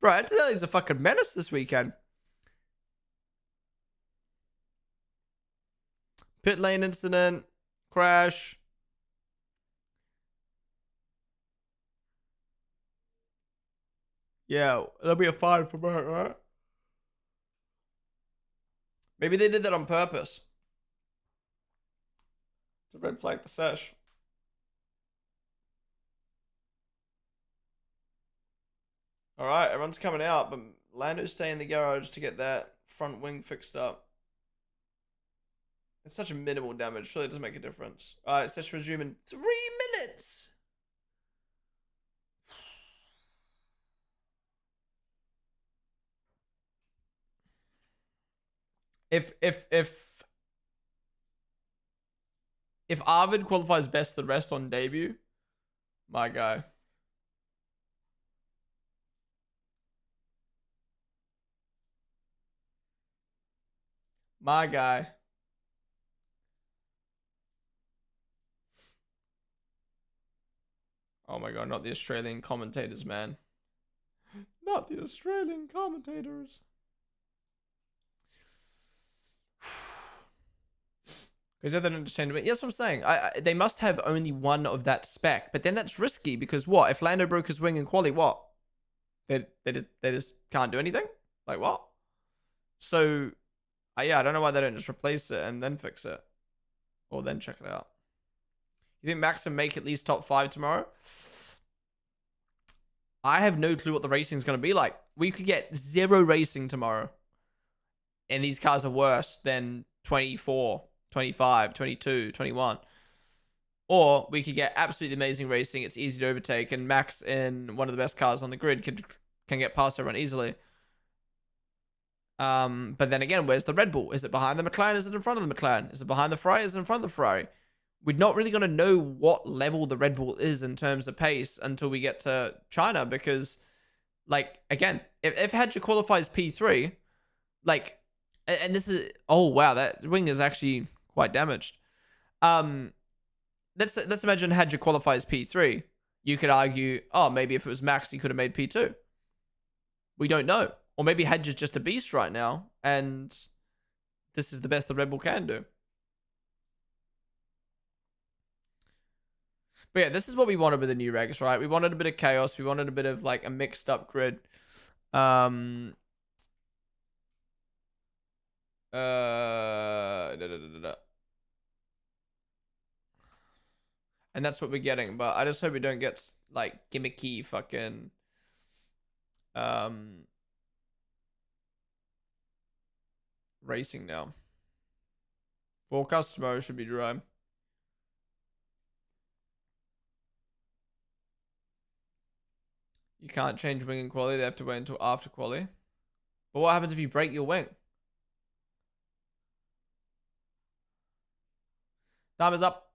Bro, Antonelli's a fucking menace this weekend. Pit lane incident. Crash. Yeah, that'll be a fine for that, right? Maybe they did that on purpose. To red flag the sesh. Alright, everyone's coming out, but Lando's staying in the garage to get that front wing fixed up. It's such a minimal damage, surely it doesn't make a difference. Alright, sesh resume in 3 minutes! If Arvid qualifies best the rest on debut, my guy. My guy. Oh my god, not the Australian commentators, man. Not the Australian commentators. Because they don't understand it. Yes, I'm saying. They must have only one of that spec. But then that's risky because what? If Lando broke his wing in quali, what? They just can't do anything? Like what? So, yeah, I don't know why they don't just replace it and then fix it. Or then check it out. You think Max can make at least top 5 tomorrow? I have no clue what the racing is going to be like. We could get 0 racing tomorrow. And these cars are worse than 24, 25, 22, 21. Or we could get absolutely amazing racing. It's easy to overtake. And Max in one of the best cars on the grid can get past everyone easily. But then again, where's the Red Bull? Is it behind the McLaren? Is it in front of the McLaren? Is it behind the Ferrari? Is it in front of the Ferrari? We're not really going to know what level the Red Bull is in terms of pace until we get to China because, like, again, if Hadja qualifies P3, like, and this is, oh, wow, that wing is actually quite damaged. Let's imagine Hadja qualifies P3. You could argue, oh, maybe if it was Max, he could have made P2. We don't know. Or maybe Hadja's just a beast right now, and this is the best the Red Bull can do. But yeah, this is what we wanted with the new regs, right? We wanted a bit of chaos. We wanted a bit of like a mixed up grid. Da, da, da, da, da. And that's what we're getting. But I just hope we don't get like gimmicky fucking racing now. Forecast tomorrow should be dry. You can't change wing and quality. They have to wait until after quality. But what happens if you break your wing? Time is up.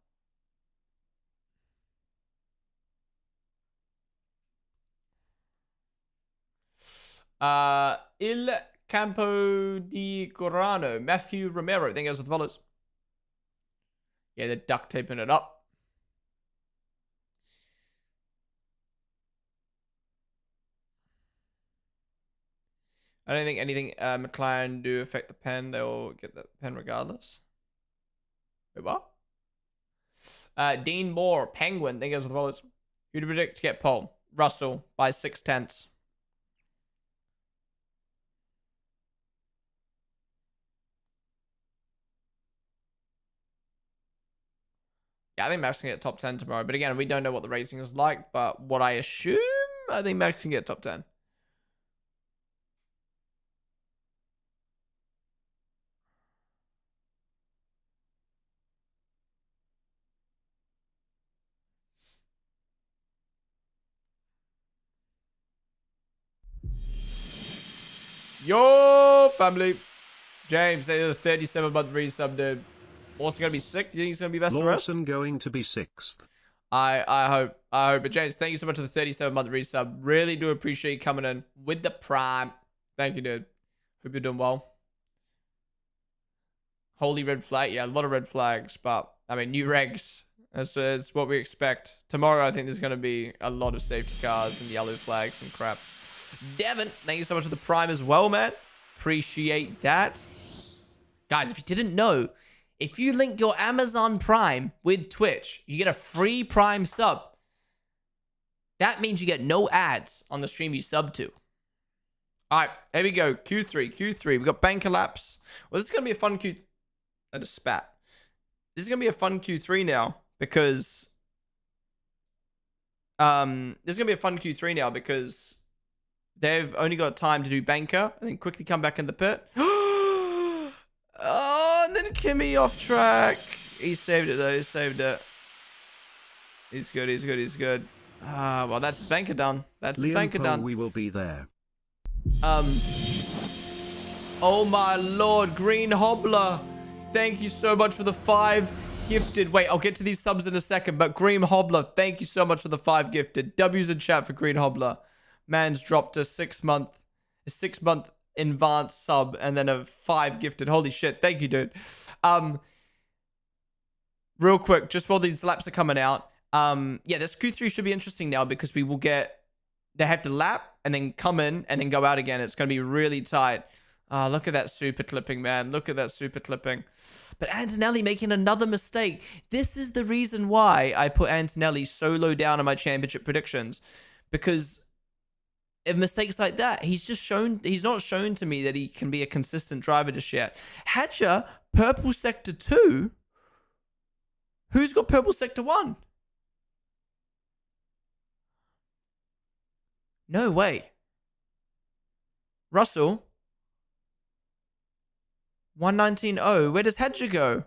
Il Campo di Corano. Matthew Romero. Thank you guys for the follows. Yeah, they're duct taping it up. I don't think anything McLaren do affect the pen. They'll get the pen regardless. Wait, what? Dean Moore, Penguin. Thank you guys for the follows. Who to predict to get pole? Russell by 6/10. Yeah, I think Max can get top 10 tomorrow. But again, we don't know what the racing is like. But what I assume, I think Max can get top 10. Yo, family. James, they're the 37-month resub, dude. Also gonna be sick. Do you think he's gonna be best of the rest? Lawson going to be 6th. I hope. But James, thank you so much for the 37-month resub. Really do appreciate you coming in with the prime. Thank you, dude. Hope you're doing well. Holy red flag. Yeah, a lot of red flags, but I mean, new regs. That's what we expect. Tomorrow, I think there's going to be a lot of safety cars and yellow flags and crap. Devin, thank you so much for the prime as well, man. Appreciate that. Guys, if you didn't know, if you link your Amazon Prime with Twitch, you get a free Prime sub. That means you get no ads on the stream you sub to. All right, here we go. Q3. We got bank collapse. Well, this is going to be a fun Q... I just spat. This is going to be a fun Q3 now because... this is going to be a fun Q3 now because they've only got time to do banker and then quickly come back in the pit. Oh, and then Kimmy off track. He saved it though. He saved it. He's good. Ah, well, that's his banker done. That's his banker done. We will be there. Oh my lord, Green Hobbler. Thank you so much for the 5 gifted. Wait, I'll get to these subs in a second, but Green Hobbler, thank you so much for the 5 gifted. W's in chat for Green Hobbler. Man's dropped a 6-month advanced sub and then a 5 gifted. Holy shit. Thank you, dude. Real quick, just while these laps are coming out. Yeah, this Q3 should be interesting now because we will get, they have to lap and then come in and then go out again. It's going to be really tight. Look at that super clipping, man. Look at that super clipping. But Antonelli making another mistake. This is the reason why I put Antonelli so low down on my championship predictions. Because of mistakes like that, he's not shown to me that he can be a consistent driver just yet. Hatcher, purple sector 2. Who's got purple sector 1? No way. Russell. 119.0. Where does Hedger go?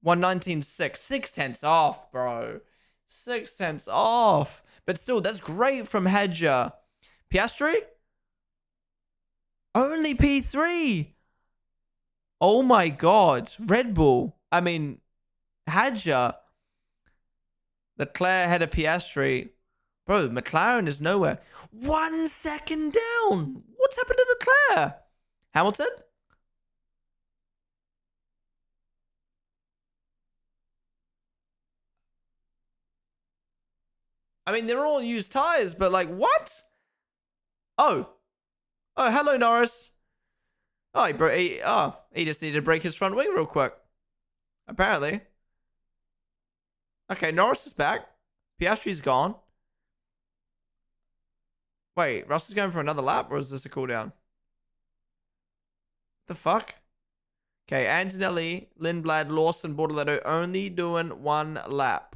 119.6. 6/10 off, bro. 6/10 off. But still, that's great from Hedger. Piastri? Only P3. Oh my god. Red Bull. I mean, Hedger. Leclerc had a Piastri. Bro, McLaren is nowhere. 1 second down. What's happened to Leclerc? Hamilton? I mean, they're all used tires, but like, what? Oh, hello, Norris. Oh, he just needed to break his front wing real quick. Apparently. Okay, Norris is back. Piastri's gone. Wait, Russell's going for another lap, or is this a cooldown? The fuck? Okay, Antonelli, Lindblad, Lawson, Bortoletto only doing one lap.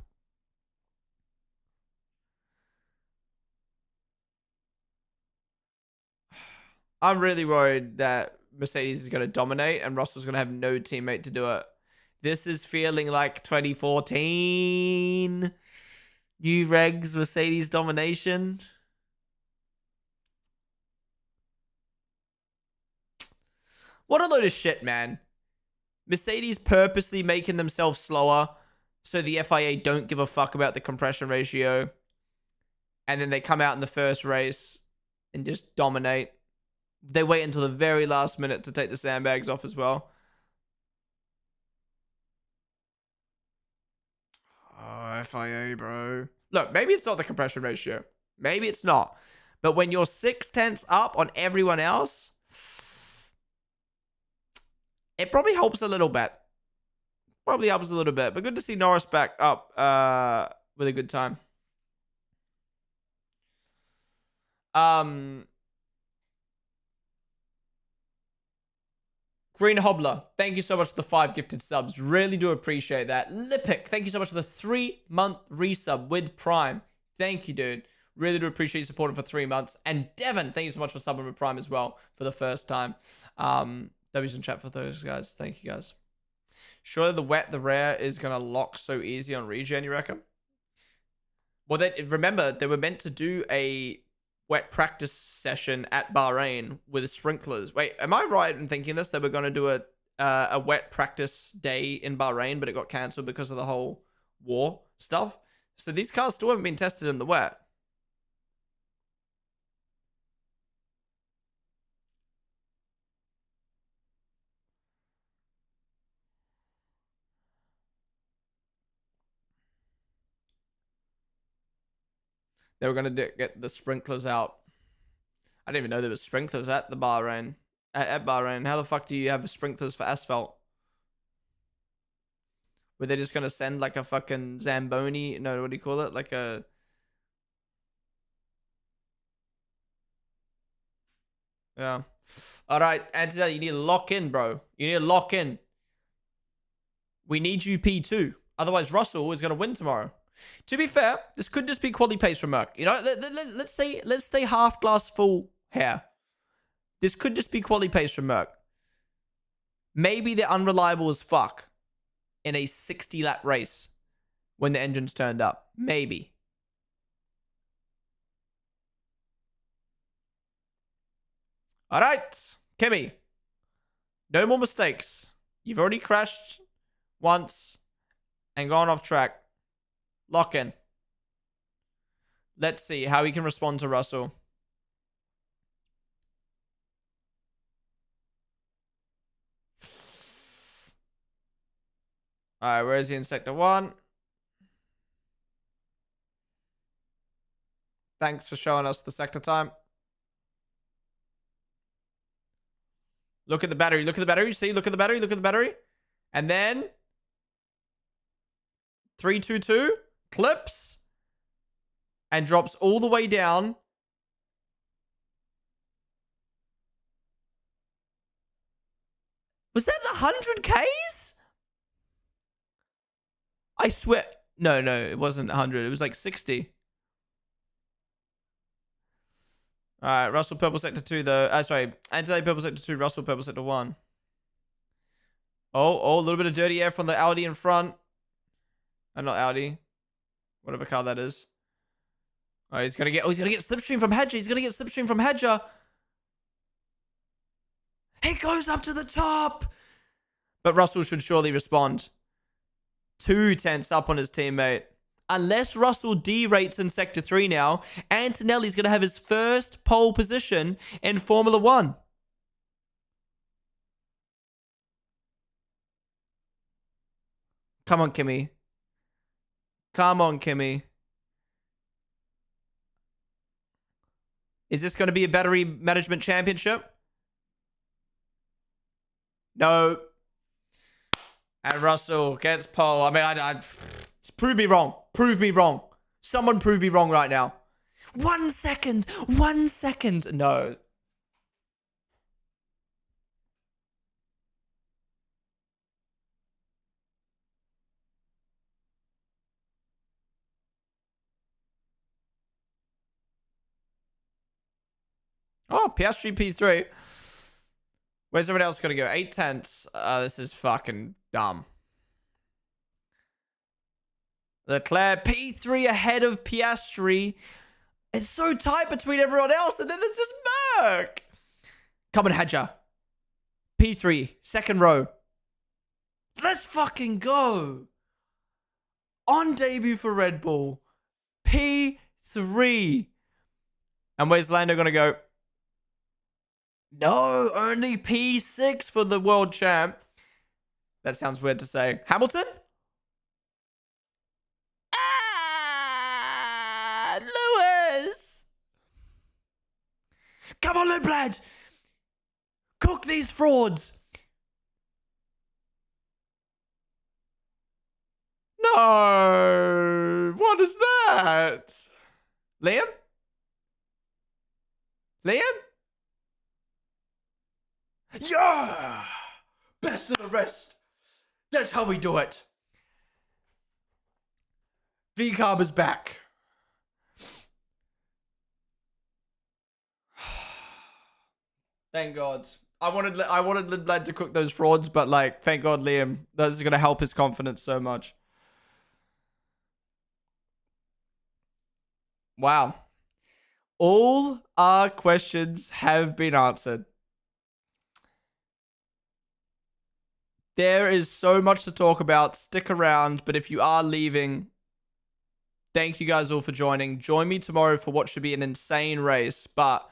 I'm really worried that Mercedes is going to dominate and Russell's going to have no teammate to do it. This is feeling like 2014. New regs, Mercedes domination. What a load of shit, man. Mercedes purposely making themselves slower so the FIA don't give a fuck about the compression ratio. And then they come out in the first race and just dominate. They wait until the very last minute to take the sandbags off as well. Oh, FIA, bro. Look, maybe it's not the compression ratio. Maybe it's not. But when you're 6/10 up on everyone else, it probably helps a little bit. Probably helps a little bit. But good to see Norris back up with a good time. Green Hobbler, thank you so much for the 5 gifted subs. Really do appreciate that. Lipic, thank you so much for the 3-month resub with Prime. Thank you, dude. Really do appreciate you supporting for 3 months. And Devon, thank you so much for subbing with Prime as well for the first time. W's in chat for those guys. Thank you, guys. Surely the wet, the rare is going to lock so easy on regen, you reckon? Well, remember, they were meant to do a wet practice session at Bahrain with sprinklers. Wait, am I right in thinking this? They were going to do a wet practice day in Bahrain, but it got cancelled because of the whole war stuff. So these cars still haven't been tested in the wet. They were going to get the sprinklers out. I didn't even know there was sprinklers at the Bahrain. At Bahrain. How the fuck do you have sprinklers for asphalt? Were they just going to send like a fucking Zamboni? No, what do you call it? Like a... Yeah. All right, Antonelli, you need to lock in, bro. You need to lock in. We need you P2. Otherwise, Russell is going to win tomorrow. To be fair, this could just be quality pace from Merc. You know, let's stay half glass full here. This could just be quality pace from Merc. Maybe they're unreliable as fuck in a 60-lap race when the engine's turned up. Maybe. All right, Kimmy. No more mistakes. You've already crashed once and gone off track. Lock in. Let's see how he can respond to Russell. Alright, where is he in Sector 1? Thanks for showing us the sector time. Look at the battery. Look at the battery. See? Look at the battery. Look at the battery. And then 322 clips and drops all the way down. Was that the 100 Ks? I swear. No, it wasn't 100. It was like 60. All right, Russell Purple Sector 2 though. Sorry, Antonelli Purple Sector 2, Russell Purple Sector 1. Oh, a little bit of dirty air from the Audi in front. Not Audi. Whatever car that is. Oh, he's gonna get slipstream from Hedger. He's gonna get slipstream from Hedger. He goes up to the top. But Russell should surely respond. 2 tenths up on his teammate. Unless Russell derates in Sector 3 now, Antonelli's going to have his first pole position in Formula 1. Come on, Kimmy. Come on, Kimmy. Is this going to be a battery management championship? No. And Russell gets pole. I mean, Prove me wrong. Prove me wrong. Someone prove me wrong right now. 1 second. 1 second. No. Oh, Piastri P3. Where's everyone else going to go? 8 tenths. This is fucking dumb. Leclerc P3 ahead of Piastri. It's so tight between everyone else, and then there's just Merc. Come on, Hadja. P3, second row. Let's fucking go. On debut for Red Bull. P3. And where's Lando going to go? No, only P6 for the world champ. That sounds weird to say. Hamilton? Ah, Lewis. Come on, Lindblad. Cook these frauds. No. What is that? Liam? Liam? Yeah! Best of the rest. That's how we do it. V-Carb is back. Thank God. I wanted Lindblad to cook those frauds, but like, thank God, Liam. That's gonna help his confidence so much. Wow. All our questions have been answered. There is so much to talk about. Stick around, but if you are leaving, thank you guys all for joining. Join me tomorrow for what should be an insane race, but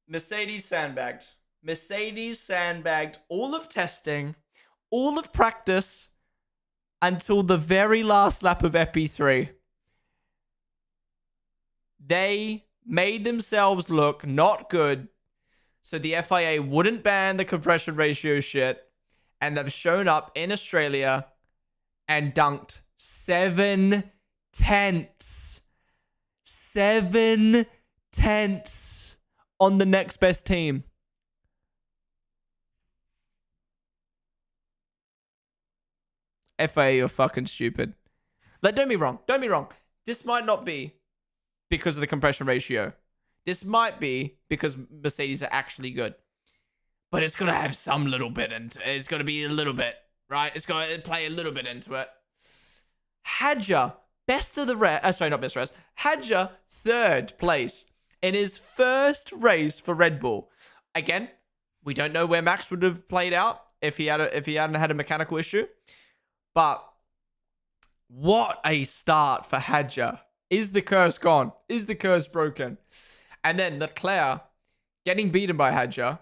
Mercedes sandbagged. Mercedes sandbagged all of testing, all of practice, until the very last lap of FP3. They made themselves look not good, so the FIA wouldn't ban the compression ratio shit, and they've shown up in Australia and dunked 7 tenths. 7 tenths on the next best team. FIA, you're fucking stupid. Like, don't be wrong. Don't be wrong. This might not be because of the compression ratio. This might be because Mercedes are actually good. But it's going to have some little bit into it. It's going to be a little bit, right? It's going to play a little bit into it. Hadja, best of the rest. Sorry, not best of the rest. Hadja, third place in his first race for Red Bull. Again, we don't know where Max would have played out if he hadn't had a mechanical issue. But what a start for Hadja. Is the curse gone? Is the curse broken? And then Leclerc getting beaten by Hadja.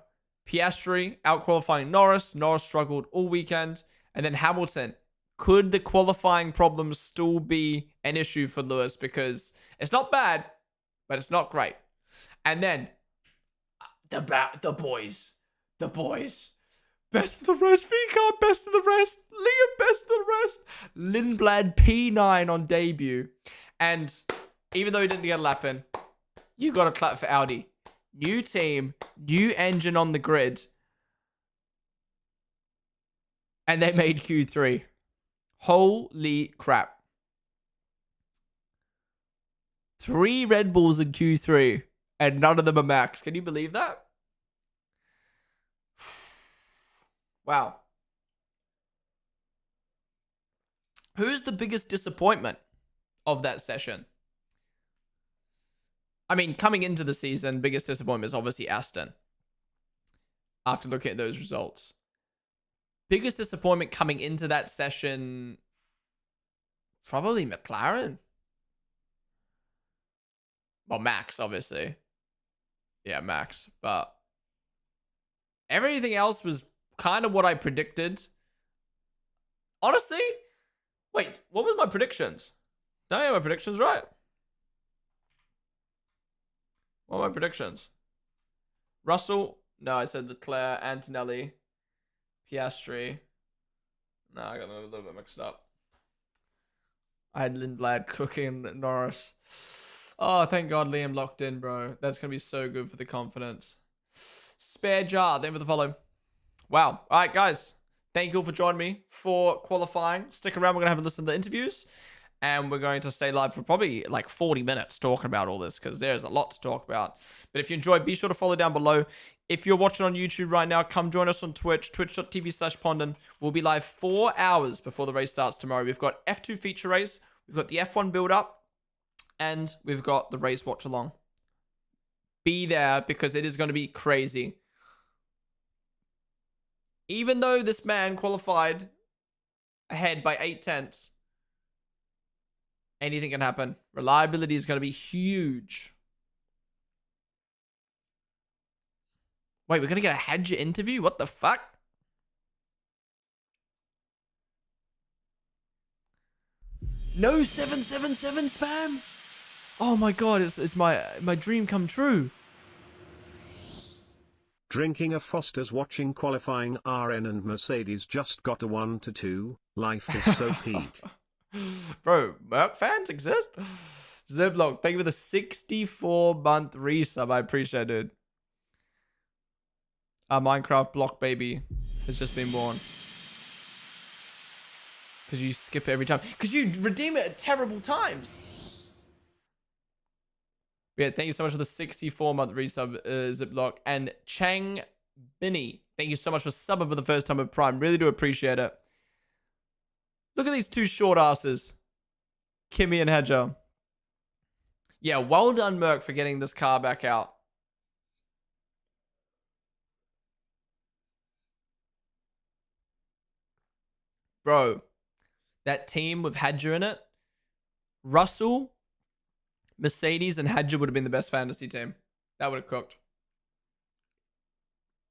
Piastri out-qualifying Norris. Norris struggled all weekend. And then Hamilton. Could the qualifying problems still be an issue for Lewis? Because it's not bad, but it's not great. And then the boys. The boys. Best of the rest. V-Carb, best of the rest. Liam, best of the rest. Lindblad, P9 on debut. And even though he didn't get a lap in, you got to clap for Audi. New team, new engine on the grid. And they made Q3. Holy crap. 3 Red Bulls in Q3, and none of them are Max. Can you believe that? Wow. Who's the biggest disappointment of that session? I mean, coming into the season, biggest disappointment is obviously Aston. After looking at those results. Biggest disappointment coming into that session, probably McLaren. Well, Max, obviously. Yeah, Max. But everything else was kind of what I predicted. Honestly, wait, what were my predictions? Did I have my predictions right? What are my predictions? Russell? No, I said Leclerc, Antonelli, Piastri. No, I got them a little bit mixed up. I had Lindblad cooking Norris. Oh, thank God Liam locked in, bro. That's going to be so good for the confidence. Spare jar, thank you for the follow. Wow. All right, guys. Thank you all for joining me for qualifying. Stick around. We're going to have a listen to the interviews. And we're going to stay live for probably like 40 minutes talking about all this because there's a lot to talk about. But if you enjoyed, be sure to follow down below. If you're watching on YouTube right now, come join us on Twitch, twitch.tv/Ponden. We'll be live 4 hours before the race starts tomorrow. We've got F2 feature race, we've got the F1 build up, and we've got the race watch along. Be there because it is going to be crazy. Even though this man qualified ahead by 8/10, anything can happen. Reliability is going to be huge. Wait, we're going to get a Hadja interview? What the fuck? No 777 spam? Oh my god, it's my dream come true. Drinking a Foster's watching qualifying RN and Mercedes just got a 1-2. Life is so peak. Bro, Merc fans exist? Ziploc, thank you for the 64-month resub. I appreciate it, dude. Our Minecraft block baby has just been born. Because you skip it every time. Because you redeem it at terrible times. Yeah, thank you so much for the 64-month resub, Ziploc. And Chang Binny, thank you so much for subbing for the first time with Prime. Really do appreciate it. Look at these two short asses. Kimmy and Hedger. Yeah, well done, Merc, for getting this car back out. Bro, that team with Hadja in it, Russell, Mercedes, and Hadja would have been the best fantasy team. That would have cooked.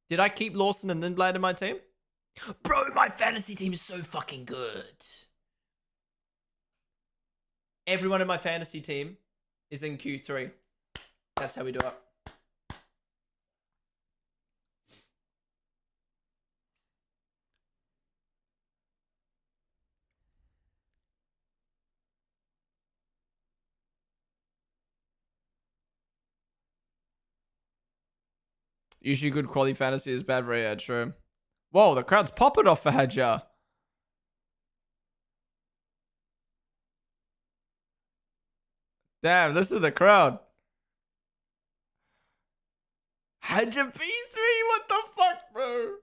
Did I keep Lawson and Lindblad in my team? Bro, my fantasy team is so fucking good. Everyone in my fantasy team is in Q3. That's how we do it. Usually good quality fantasy is bad for yeah, true. Whoa, the crowd's popping off for Hadja. Damn, listen to the crowd. Hadja P3, what the fuck, bro?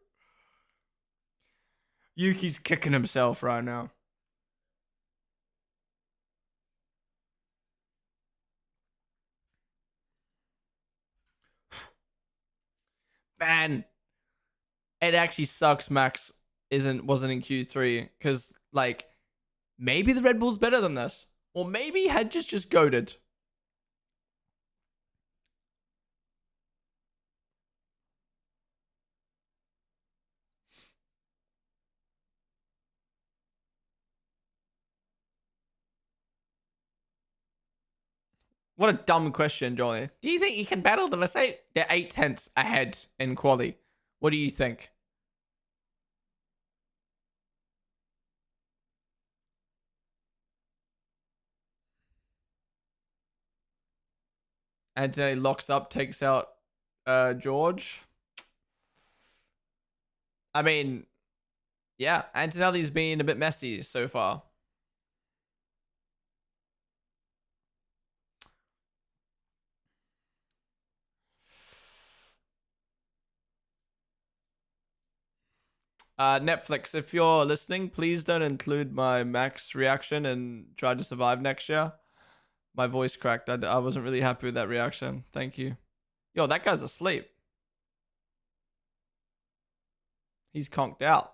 Yuki's kicking himself right now. Man, it actually sucks Max wasn't in Q3 because like maybe the Red Bull's better than this, or maybe Hadja's just goated. What a dumb question, Johnny. Do you think you can battle the Mercedes? They're 8/10 ahead in quali. What do you think? Anthony locks up, takes out George. I mean, yeah, Antonelli's been a bit messy so far. Netflix, if you're listening, please don't include my Max reaction and try to survive next year. My voice cracked. I wasn't really happy with that reaction. Thank you. Yo, that guy's asleep. He's conked out.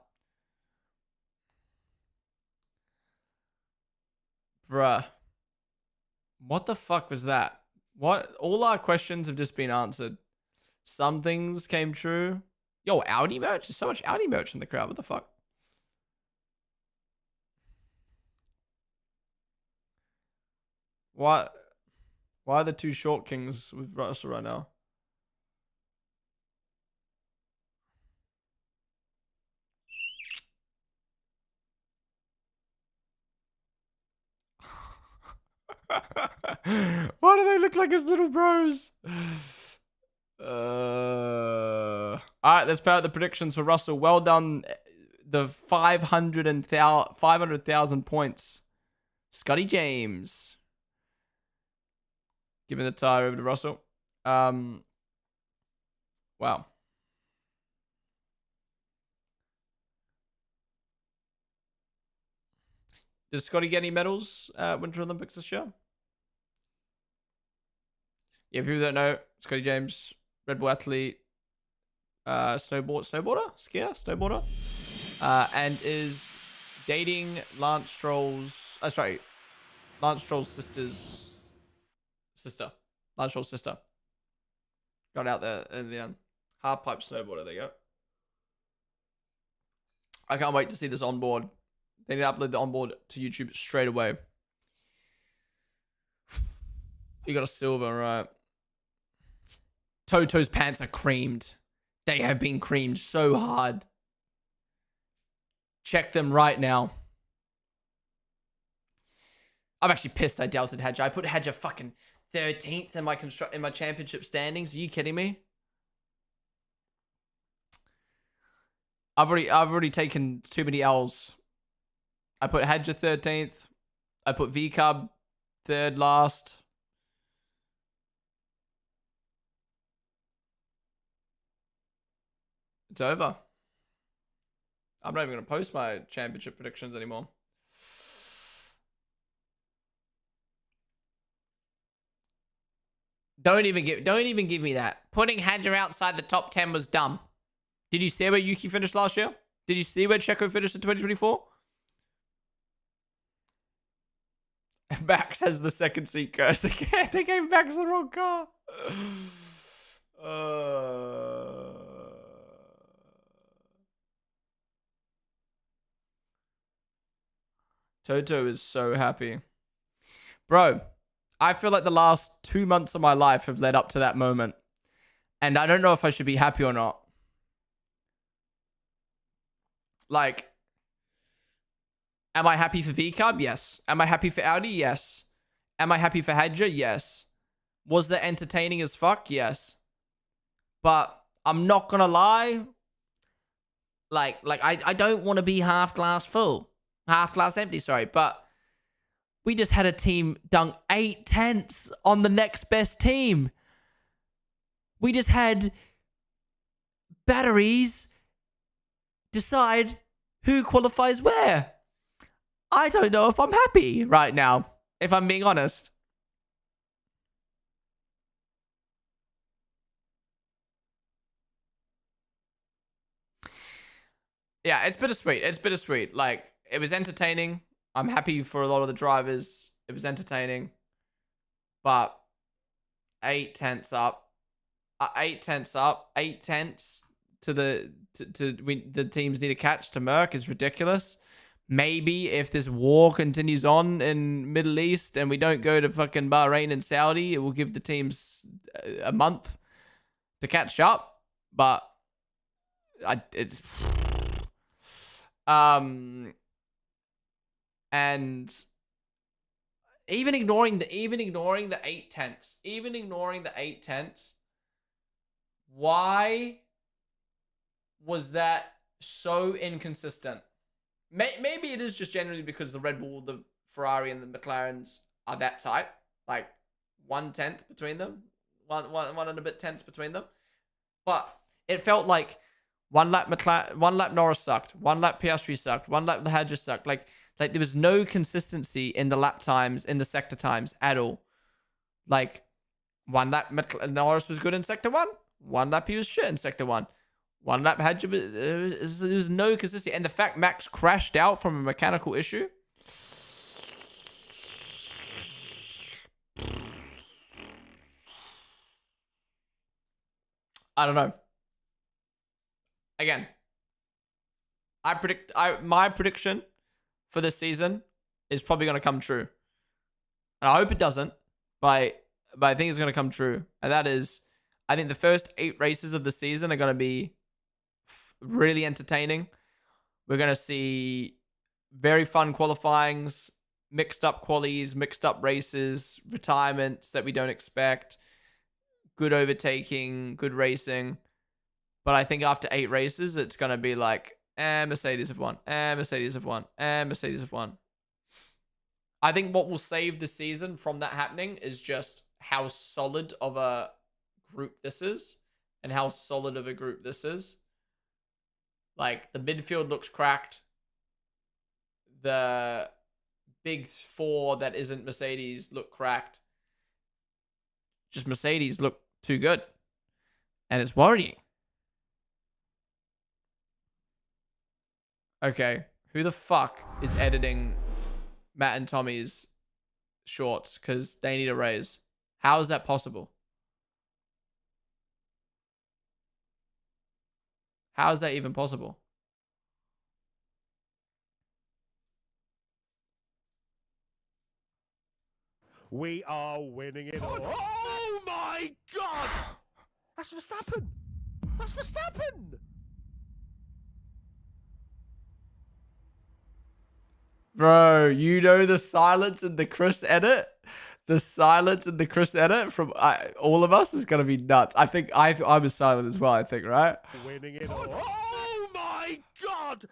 Bruh. What the fuck was that? What? All our questions have just been answered. Some things came true. Yo, Audi merch? There's so much Audi merch in the crowd. What the fuck? Why are the two short kings with Russell right now? Why do they look like his little bros? All right, let's put out the predictions for Russell. Well done. The 500,000 points. Scotty James. Giving the tire over to Russell. Wow. Did Scotty get any medals at Winter Olympics this year? Yeah, people don't know, Scotty James, Red Bull athlete, snowboarder, and is dating Lance Stroll's, Lance Stroll's sister. Lance Stroll's sister. Got out there in the end. Half pipe snowboarder, there you go. I can't wait to see this onboard. They need to upload the onboard to YouTube straight away. You got a silver, right? Toto's pants are creamed. They have been creamed so hard. Check them right now. I'm actually pissed I doubted Hadja. I put Hadja fucking 13th in my championship standings. Are you kidding me? I've already taken too many L's. I put Hadja 13th. I put VCub third last. It's over. I'm not even going to post my championship predictions anymore. Don't even give me that. Putting Hadja outside the top 10 was dumb. Did you see where Yuki finished last year? Did you see where Checo finished in 2024? Max has the second seat curse again. They gave Max the wrong car. Toto is so happy. Bro, I feel like the last 2 months of my life have led up to that moment. And I don't know if I should be happy or not. Like, am I happy for VCub? Yes. Am I happy for Audi? Yes. Am I happy for Hadja? Yes. Was that entertaining as fuck? Yes. But I'm not gonna lie. Like I don't want to be half glass full. Half glass empty, sorry. But we just had a team dunk 8/10 on the next best team. We just had batteries decide who qualifies where. I don't know if I'm happy right now, if I'm being honest. Yeah, it's bittersweet. It's bittersweet. Like, it was entertaining. I'm happy for a lot of the drivers. It was entertaining. But 8/10 up. 8/10 up. 8/10 to the teams need to catch to Merc is ridiculous. Maybe if this war continues on in Middle East and we don't go to fucking Bahrain and Saudi, it will give the teams a month to catch up. But it's and even ignoring the 8/10, why was that so inconsistent? Maybe it is just generally because the Red Bull, the Ferrari, and the McLarens are that type. Like 1/10 between them, one and a bit tenths between them. But it felt like one lap Norris sucked, one lap Piastri sucked, one lap the Hadja sucked. Like there was no consistency in the lap times, in the sector times at all. Like one lap Norris was good in sector one lap he was shit in sector one. One lap Hadja, there was no consistency. And the fact Max crashed out from a mechanical issue. I don't know. Again, my prediction for this season is probably going to come true. And I hope it doesn't, but I think it's going to come true. And that is, I think the first 8 races of the season are going to be really entertaining. We're going to see very fun qualifyings, mixed up qualies, mixed up races, retirements that we don't expect, good overtaking, good racing. But I think after 8 races, it's going to be like, Mercedes have won, Mercedes have won, Mercedes have won. I think what will save the season from that happening is just how solid of a group this is and how solid of a group this is. Like, the midfield looks cracked. The big 4 that isn't Mercedes look cracked. Just Mercedes look too good. And it's worrying. Okay, who the fuck is editing Matt and Tommy's shorts? Because they need a raise. How is that possible? How is that even possible? We are winning it all. Oh my god! That's Verstappen! That's Verstappen! Bro, you know the silence in the Chris edit? The silence in the Chris edit from all of us is going to be nuts. I think I was silent as well, I think, right? Winning it all. Oh my god!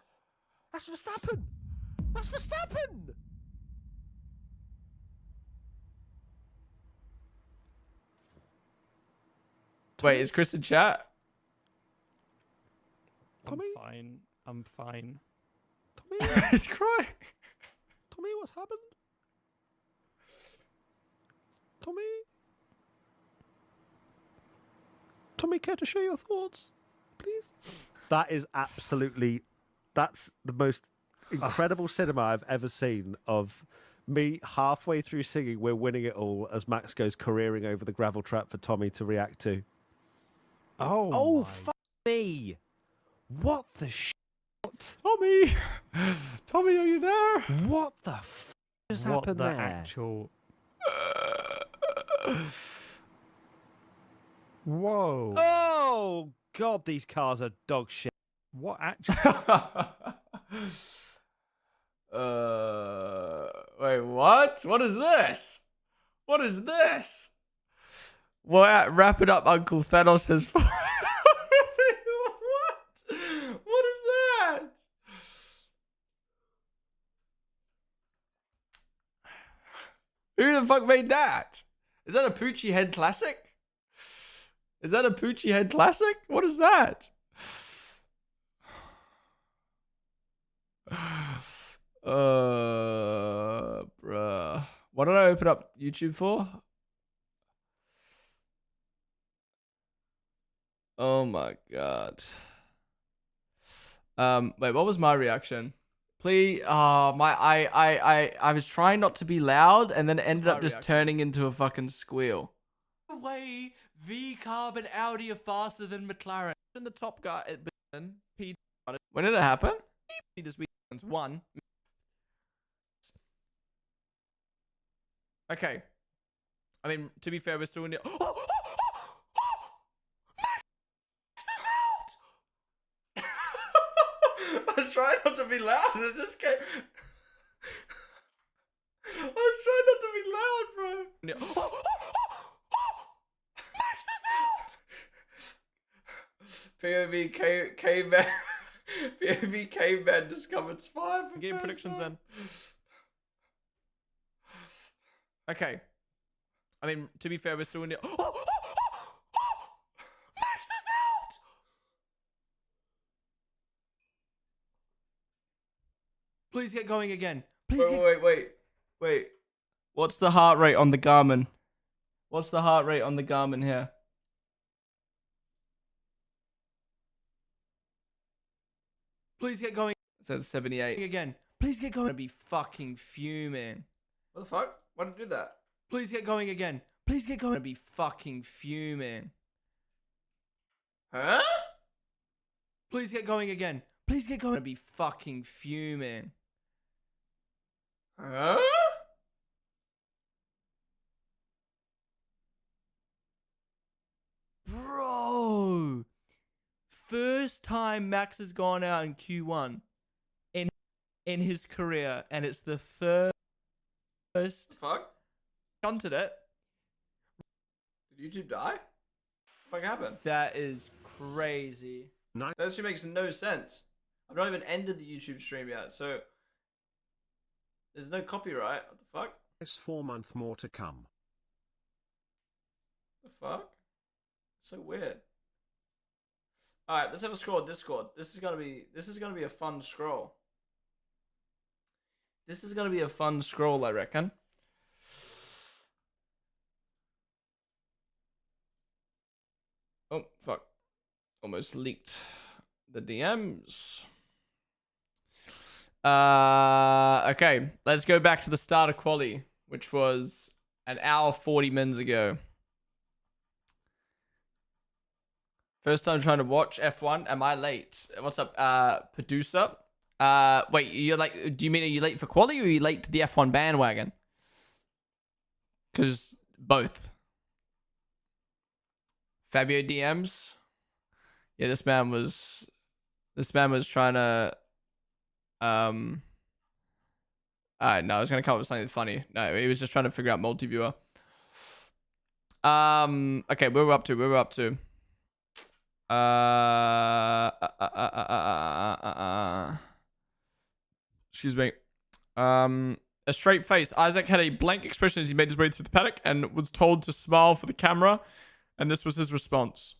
That's Verstappen! That's Verstappen! Wait, is Chris in chat? Tommy? I'm fine. I'm fine. Tommy? He's crying. Tommy, what's happened? Tommy? Tommy, care to share your thoughts, please? That is absolutely... That's the most incredible cinema I've ever seen of me halfway through singing We're Winning It All as Max goes careering over the gravel trap for Tommy to react to. Oh, fuck me! What the Tommy! Tommy, are you there? What the f just what happened the there? actual... Whoa. Oh, God, these cars are dog shit. What actually... Wait, what? What is this? What is this? Well, wrap it up, Uncle Thanos has... What? What is that? Who the fuck made that? Is that a Poochie Head Classic? Is that a Poochie Head Classic? What is that? Bruh. What did I open up YouTube for? Oh my god. Wait, what was my reaction? Please, I was trying not to be loud and then it ended up just turning into a fucking squeal. Way V-Carb and Audi are faster than McLaren. And the top guy at P. When did it happen? This weekend's one. Okay. I mean, to be fair, we're still in it. I was trying not to be loud and it just came. I was trying not to be loud, bro. Max is out! POV caveman. POV caveman discovered spy. Game predictions then. Okay. I mean, to be fair, we're still in it. Max is out! Please get going again. Please wait. What's the heart rate on the Garmin? What's the heart rate on the Garmin here? Please get going. It says 78. Again. Please get going. I'm gonna be fucking fuming. What the fuck? Why did I do that? Please get going again. Please get going. I'm gonna be fucking fuming. Huh? Please get going again. Please get going. I'm gonna be fucking fuming. Huh? Bro. First time Max has gone out in Q1 in his career, and it's the third First. Fuck. Shunted it. Did YouTube die? What happened? That is crazy. Nice. That actually makes no sense. I've not even ended the YouTube stream yet, so there's no copyright. What the fuck? It's 4 months more to come. The fuck? So weird. Alright, let's have a scroll on Discord. This is gonna be a fun scroll. This is gonna be a fun scroll, I reckon. Oh, fuck. Almost leaked the DMs. Okay, let's go back to the start of quali, which was an hour 40 minutes ago. First time trying to watch F1. Am I late? What's up, producer? Wait, you're like, do you mean are you late for quali or are you late to the F1 bandwagon? Because both. Fabio DMs. Yeah, this man was trying to no, I was gonna come up with something funny. No, he was just trying to figure out multi-viewer. Okay, where we're up to. Excuse me. A straight face. Isaac had a blank expression as he made his way through the paddock and was told to smile for the camera, and this was his response.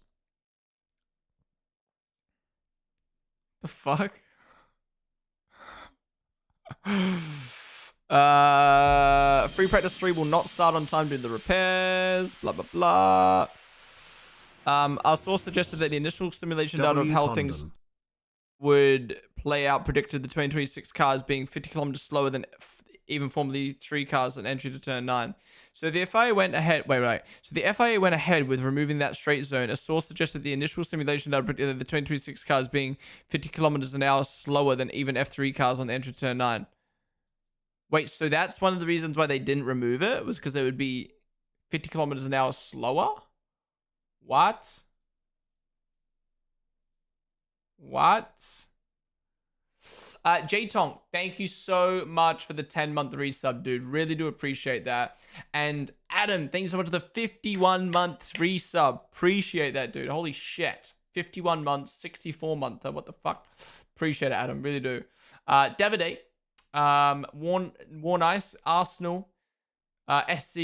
The fuck? Free practice 3 will not start on time due to the repairs. Blah blah blah. Our source suggested that the initial simulation data of how things would play out predicted the 2026 cars being 50 kilometers slower than even Formula 3 cars on entry to turn 9. So the FIA went ahead. So the FIA went ahead with removing that straight zone. A source suggested the initial simulation data predicted the 2026 cars being 50 kilometers an hour slower than even F3 cars on the entry to turn 9. Wait, so that's one of the reasons why they didn't remove it, was because they would be 50 kilometers an hour slower? What? J-Tong, thank you so much for the 10-month resub, dude. Really do appreciate that. And Adam, thanks so much for the 51-month resub. Appreciate that, dude. Holy shit. 51 months, 64-month. What the fuck? Appreciate it, Adam. Really do. Davide, Warn Ice, Arsenal, SC,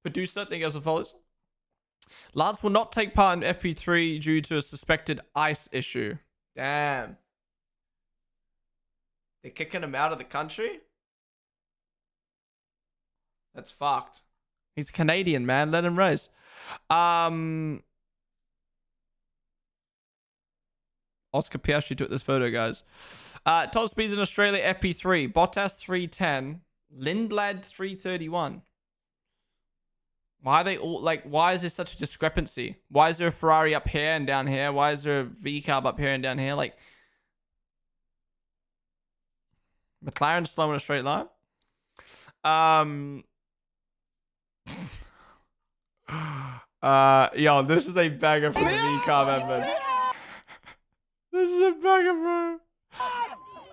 producer, thank you guys for follows. Lance will not take part in FP3 due to a suspected ice issue. Damn. They're kicking him out of the country? That's fucked. He's Canadian, man. Let him race. Oscar Piastri took this photo, guys. Top speeds in Australia, FP3. Bottas 310. Lindblad 331. Why are they all, like, why is there such a discrepancy? Why is there a Ferrari up here and down here? Why is there a V-carb up here and down here? Like, McLaren slow in a straight line. Yo, this is a banger for the V-carb, Edmund. This is a banger, bro.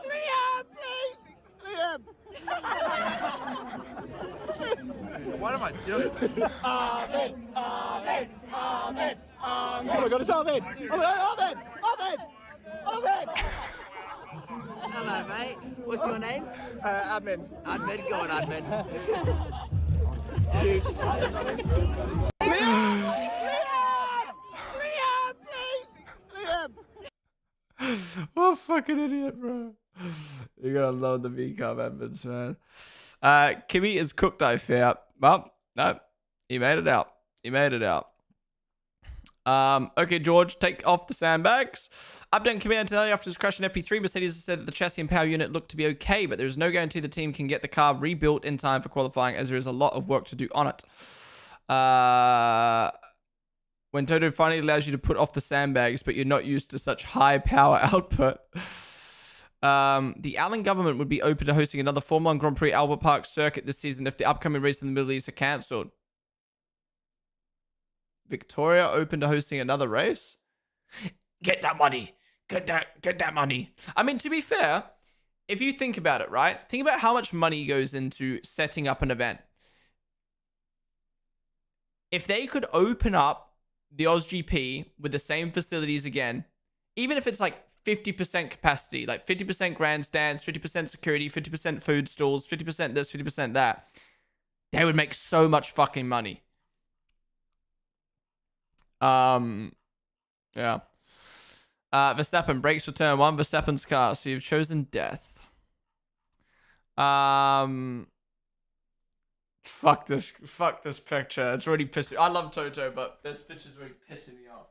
Liam, please! Liam! What am I doing? Amen! Amen! Amen! Amen! Oh my God, it's Amen! Amen! Amen! Amen! Hello, mate. What's your name? Admin. Admin. Go on, Admin. Huge. Liam! Liam, please! Liam! What a fucking idiot, bro. You're gonna love the V-carb Edmonds, man. Kimmy is cooked, I fear. Well, no. He made it out. Okay, George, take off the sandbags. Update Kimmy Antonelli after his crash in FP3. Mercedes has said that the chassis and power unit looked to be okay, but there is no guarantee the team can get the car rebuilt in time for qualifying, as there is a lot of work to do on it. When Toto finally allows you to put off the sandbags, but you're not used to such high power output. The Allen government would be open to hosting another Formula 1 Grand Prix Albert Park circuit this season if the upcoming race in the Middle East are cancelled. Victoria open to hosting another race? Get that money. Get that money. I mean, to be fair, if you think about it, right? Think about how much money goes into setting up an event. If they could open up the OzGP with the same facilities again, even if it's like 50% capacity, like 50% grandstands, 50% security, 50% food stalls, 50% this, 50% that, they would make so much fucking money. Yeah. Verstappen breaks for turn 1. Verstappen's car. So you've chosen death. Fuck this picture. It's already pissing. I love Toto, but this picture's already pissing me off.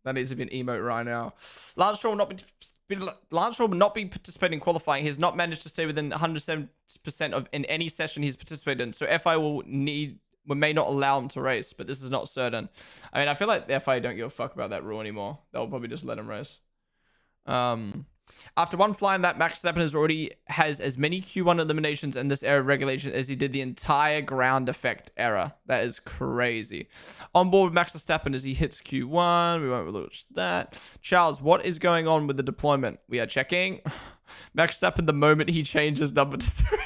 That needs to be an emote right now. Lance Stroll will not be participating in qualifying. He has not managed to stay within 107% of in any session he's participated in. So FI may not allow him to race, but this is not certain. I mean, I feel like the FI don't give a fuck about that rule anymore. They'll probably just let him race. After one flying lap, Max Verstappen has as many Q1 eliminations in this era of regulation as he did the entire ground effect era. That is crazy. On board with Max Verstappen as he hits Q1. We won't launch that. Charles, what is going on with the deployment? We are checking. Max Verstappen the moment he changes number to 3.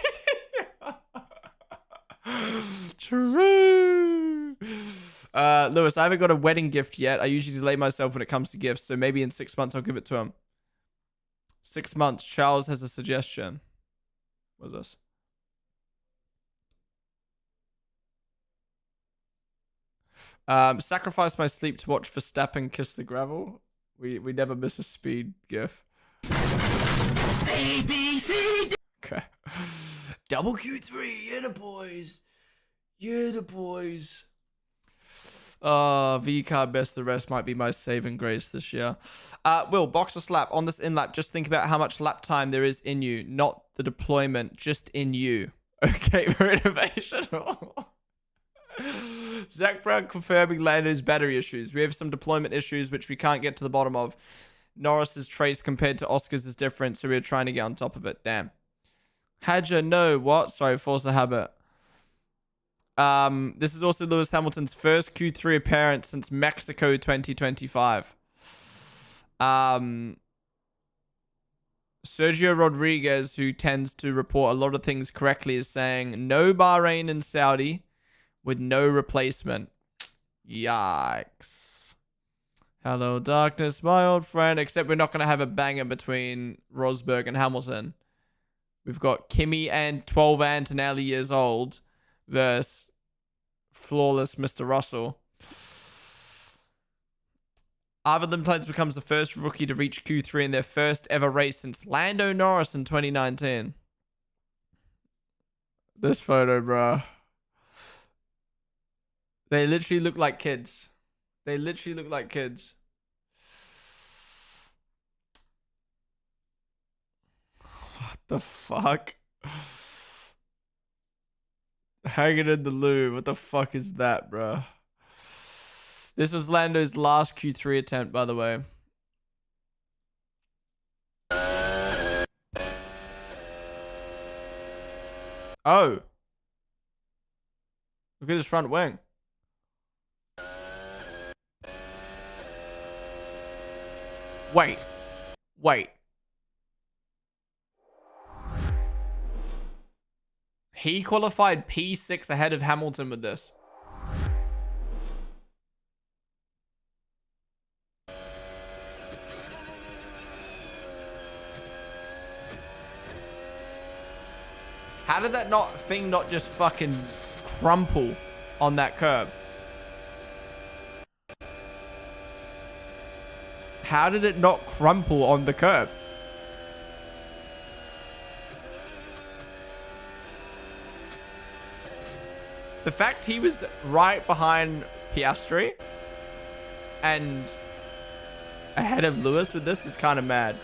True. Lewis, I haven't got a wedding gift yet. I usually delay myself when it comes to gifts, so maybe in 6 months I'll give it to him. 6 months. Charles has a suggestion. What is this? Sacrifice my sleep to watch Verstappen kiss the gravel. We never miss a speed gif. ABC. Okay. Double Q3. You're the boys. You're the boys. V-card best, the rest might be my saving grace this year. Will, boxer slap on this in-lap. Just think about how much lap time there is in you, not the deployment, just in you. Okay, for innovation. Zach Brown confirming Lando's battery issues. We have some deployment issues which we can't get to the bottom of. Norris's trace compared to Oscar's is different, so we're trying to get on top of it. Damn. Hadja, no, what? Sorry, force a habit. This is also Lewis Hamilton's first Q3 appearance since Mexico 2025. Sergio Rodriguez, who tends to report a lot of things correctly, is saying no Bahrain and Saudi with no replacement. Yikes. Hello, darkness, my old friend. Except we're not going to have a banger between Rosberg and Hamilton. We've got Kimi and 12 Antonelli years old versus flawless Mr. Russell. Arvid Plants becomes the first rookie to reach Q3 in their first ever race since Lando Norris in 2019. This photo, bro. They literally look like kids. They literally look like kids. What the fuck? Hanging in the loo. What the fuck is that, bro? This was Lando's last Q3 attempt, by the way. Oh. Look at his front wing. Wait. Wait. He qualified P6 ahead of Hamilton with this. How did that thing not just fucking crumple on that curb? How did it not crumple on the curb? The fact he was right behind Piastri and ahead of Lewis with this is kind of mad.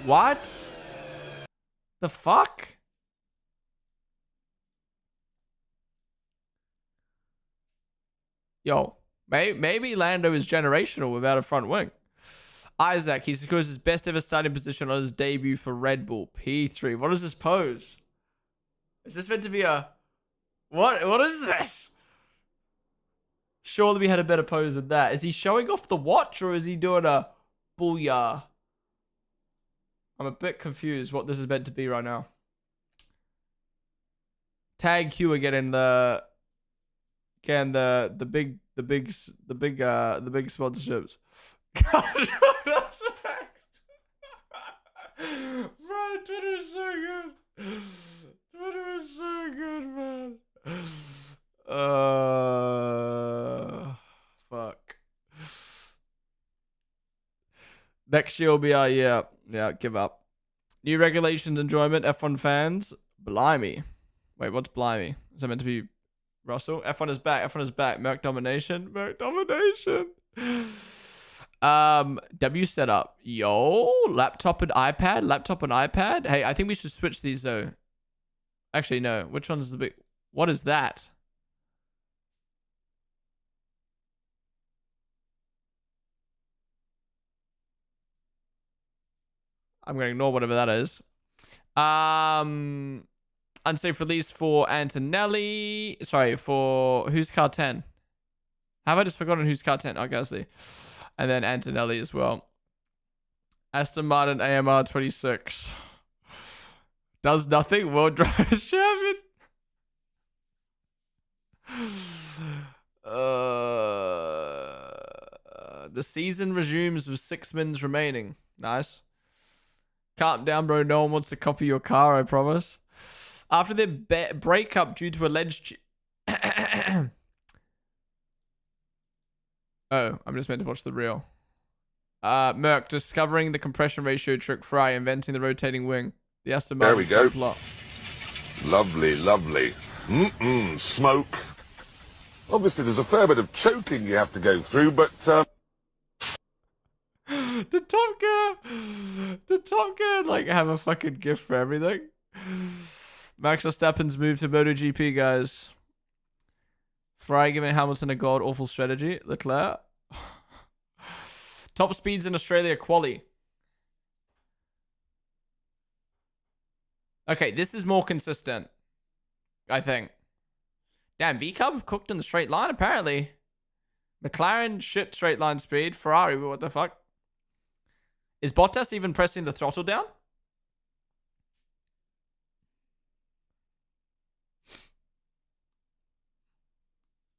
What? The fuck? Yo. Maybe Lando is generational without a front wing. Isaac, he secures his best ever starting position on his debut for Red Bull. P3. What is this pose? Is this meant to be a... What is this? Surely we had a better pose than that. Is he showing off the watch or is he doing a booyah? I'm a bit confused what this is meant to be right now. Tag Hugh again the big sponsorships. God, that's next. Bro, Twitter is so good. Twitter is so good, man. Fuck. Next year will be our year. Yeah, give up. New regulations, enjoyment, F1 fans. Blimey. Wait, what's blimey? Is that meant to be Russell? F1 is back. F1 is back. Merc domination. Merc domination. W setup. Yo, laptop and iPad. Laptop and iPad. Hey, I think we should switch these though. Actually, no. Which one's the big? What is that? I'm going to ignore whatever that is. Unsafe release for Antonelli. Sorry, for who's car 10? Have I just forgotten who's car 10? Okay, I see. And then Antonelli as well. Aston Martin AMR 26. Does nothing. World Driver Champion. The season resumes with 6 mins remaining. Nice. Calm down, bro. No one wants to copy your car, I promise. After their breakup due to alleged... Oh, I'm just meant to watch the reel. Merc discovering the compression ratio trick. Fry inventing the rotating wing. The Aston Martin. There we go. Subplot. Lovely, lovely. Smoke. Obviously, there's a fair bit of choking you have to go through, but... The Top Gear, like, have a fucking gift for everything. Max Verstappen's move to MotoGP, guys. Fry giving Hamilton a god-awful strategy. Leclerc. Top speeds in Australia, quali. Okay, this is more consistent, I think. Damn, V-Cub have cooked in the straight line, apparently. McLaren, shit straight line speed. Ferrari, what the fuck? Is Bottas even pressing the throttle down?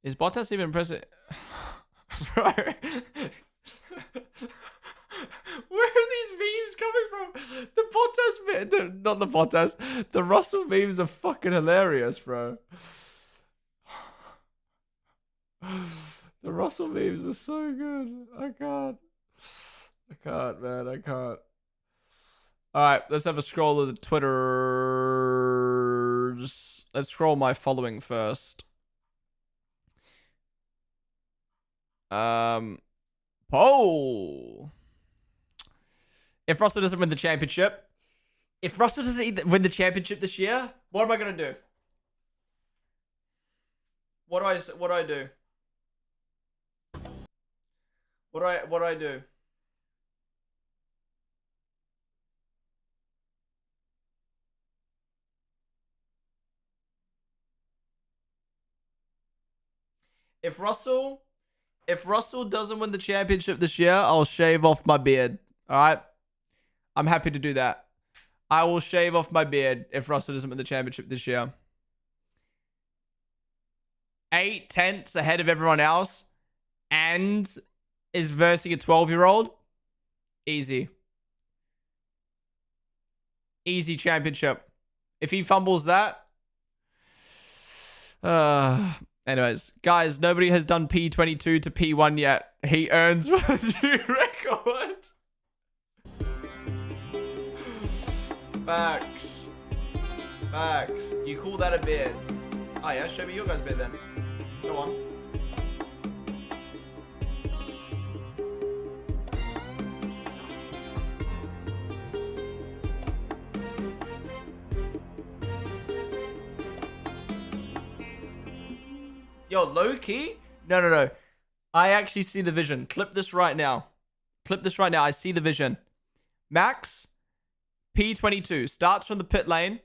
Is Bottas even pressing... Bro. Where are these memes coming from? The Bottas... not the Bottas. The Russell memes are fucking hilarious, bro. The Russell memes are so good. I can't, man. I can't. Alright, let's have a scroll of the Twitters. Let's scroll my following first. Poll. If Russell doesn't win the championship, this year, what am I gonna do? What do I do? What do I do? If Russell doesn't win the championship this year, I'll shave off my beard. All right? I'm happy to do that. I will shave off my beard if Russell doesn't win the championship this year. 8 tenths ahead of everyone else and is versing a 12-year-old. Easy. Easy championship. If he fumbles that... Anyways, guys, nobody has done P22 to P1 yet. He earns with a new record. Facts. Facts. You call that a beard? Oh yeah, show me your guys' beard then. Go on. Yo, low key? No. I actually see the vision. Clip this right now. Clip this right now. I see the vision. Max, P22, starts from the pit lane.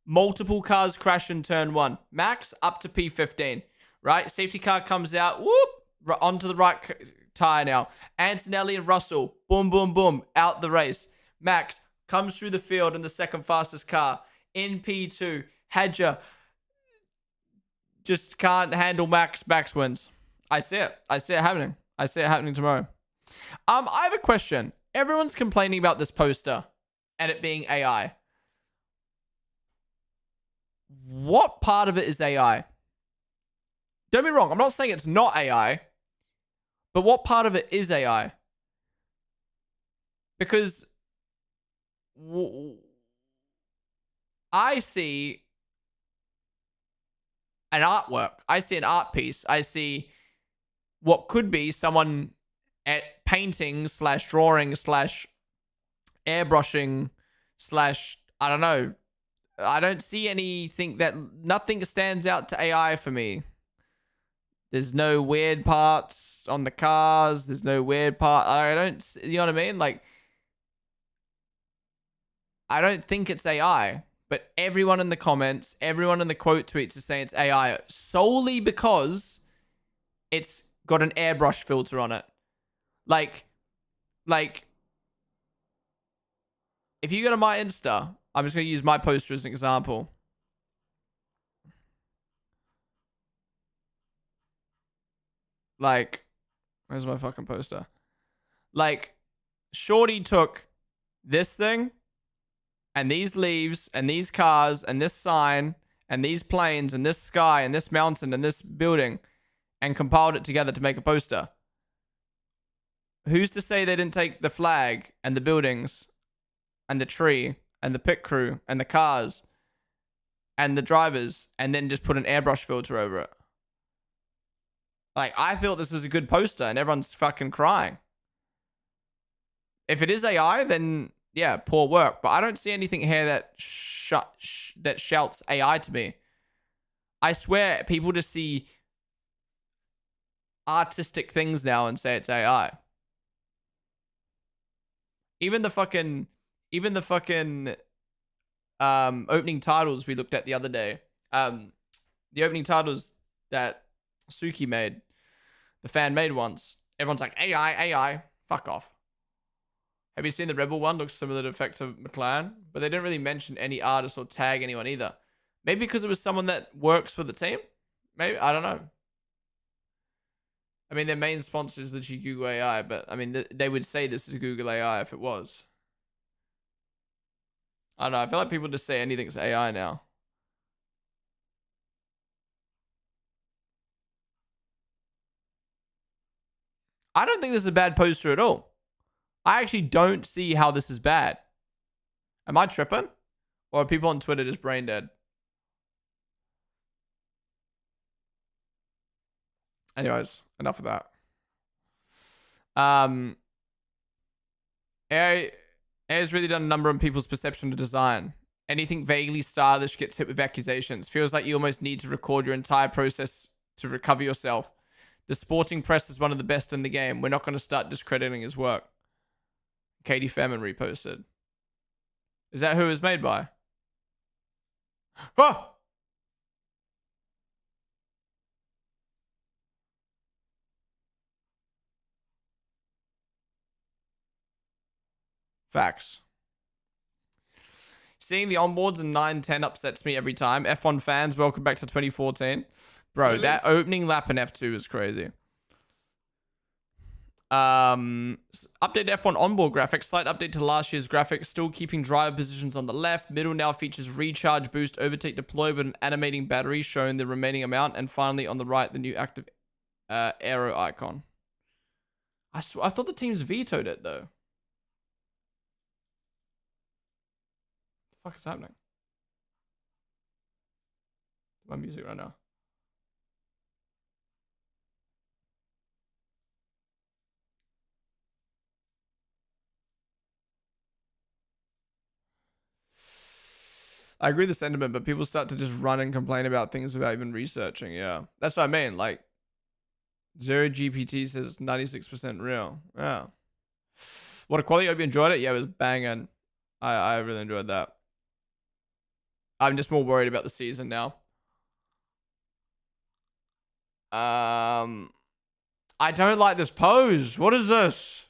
Multiple cars crash in turn 1. Max up to P15, right? Safety car comes out. Whoop! Onto the right tire now. Antonelli and Russell. Boom, boom, boom. Out the race. Max comes through the field in the second fastest car. In P2. Hadja just can't handle Max. Max wins. I see it. I see it happening. I see it happening tomorrow. I have a question. Everyone's complaining about this poster and it being AI. What part of it is AI? Don't be wrong. I'm not saying it's not AI, but what part of it is AI? Because I see an artwork. I see an art piece. I see what could be someone at painting / drawing / airbrushing / I don't know. I don't see anything nothing stands out to AI for me. There's no weird parts on the cars. There's no weird part. You know what I mean? Like, I don't think it's AI, but everyone in the comments, everyone in the quote tweets is saying it's AI solely because it's got an airbrush filter on it. Like, if you go to my Insta, I'm just going to use my poster as an example. Like, where's my fucking poster? Like, Shorty took this thing and these leaves and these cars and this sign and these planes and this sky and this mountain and this building and compiled it together to make a poster. Who's to say they didn't take the flag and the buildings and the tree and the pit crew and the cars and the drivers and then just put an airbrush filter over it? Like, I thought this was a good poster and everyone's fucking crying. If it is AI, then yeah, poor work. But I don't see anything here that shouts AI to me. I swear people just see artistic things now and say it's AI. Even the fucking opening titles we looked at the other day. The opening titles that Suki made, the fan made once. Everyone's like, AI. Fuck off. Have you seen the Rebel one? Looks similar to effects of McLaren, but they didn't really mention any artists or tag anyone either. Maybe because it was someone that works for the team? Maybe, I don't know. I mean, their main sponsor is literally Google AI, but I mean, they would say this is Google AI if it was. I don't know. I feel like people just say anything's AI now. I don't think this is a bad poster at all. I actually don't see how this is bad. Am I tripping? Or are people on Twitter just brain dead? Anyways, enough of that. AI has really done a number on people's perception of design. Anything vaguely stylish gets hit with accusations. Feels like you almost need to record your entire process to recover yourself. The sporting press is one of the best in the game. We're not going to start discrediting his work. Katie Femin reposted. Is that who it was made by? Oh! Facts. Seeing the onboards in 9-10 upsets me every time. F1 fans, welcome back to 2014. Bro, really? That opening lap in F2 is crazy. Update F1 onboard graphics. Slight update to last year's graphics. Still keeping driver positions on the left. Middle now features recharge, boost, overtake, deploy with an animating battery showing the remaining amount. And finally on the right, the new active arrow icon. I thought the teams vetoed it though. What the fuck is happening? My music right now. I agree with the sentiment, but people start to just run and complain about things without even researching. Yeah, that's what I mean. Like, Zero GPT says it's 96% real. Yeah. What a quality. I hope you enjoyed it. Yeah, it was banging. I really enjoyed that. I'm just more worried about the season now. I don't like this pose. What is this?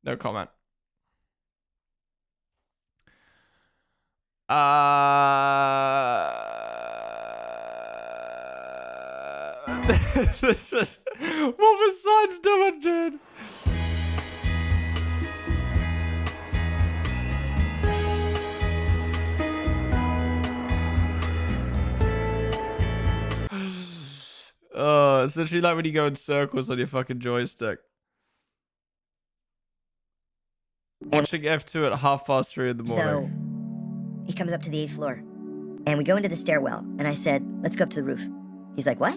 No comment. This was what was Science doing, dude? Oh, it's literally like when you go in circles on your fucking joystick. Watching F2 at 3:30 in the morning. So he comes up to the 8th floor, and we go into the stairwell, and I said, let's go up to the roof. He's like, what?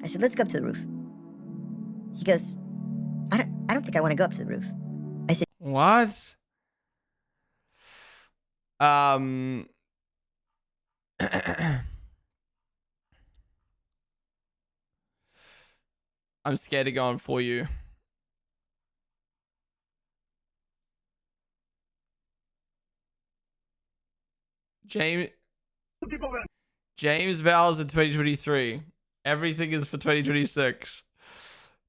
I said, let's go up to the roof. He goes, I don't think I want to go up to the roof. I said, What? I'm scared of going for you. James vows in 2023. Everything is for 2026.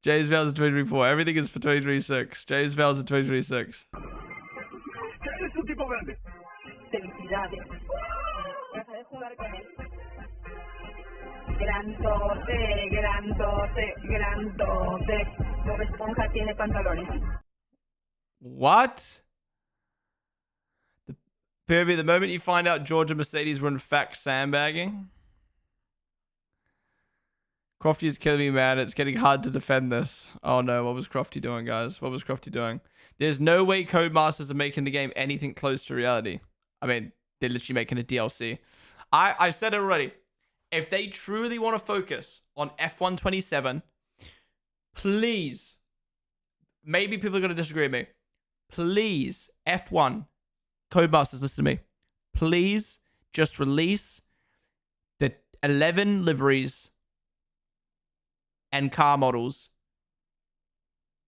James vows in 2024. Everything is for 2026. James vows in 2026. Grandote, grandote, grandote. Bob Esponja tiene pantalones. What? Pervy, the moment you find out George and Mercedes were in fact sandbagging. Crofty is killing me, man. It's getting hard to defend this. Oh no, what was Crofty doing, guys? What was Crofty doing? There's no way Codemasters are making the game anything close to reality. I mean, they're literally making a DLC. I said it already. If they truly want to focus on F1 27, please, maybe people are going to disagree with me. Please, F1, Codemasters, listen to me. Please just release the 11 liveries and car models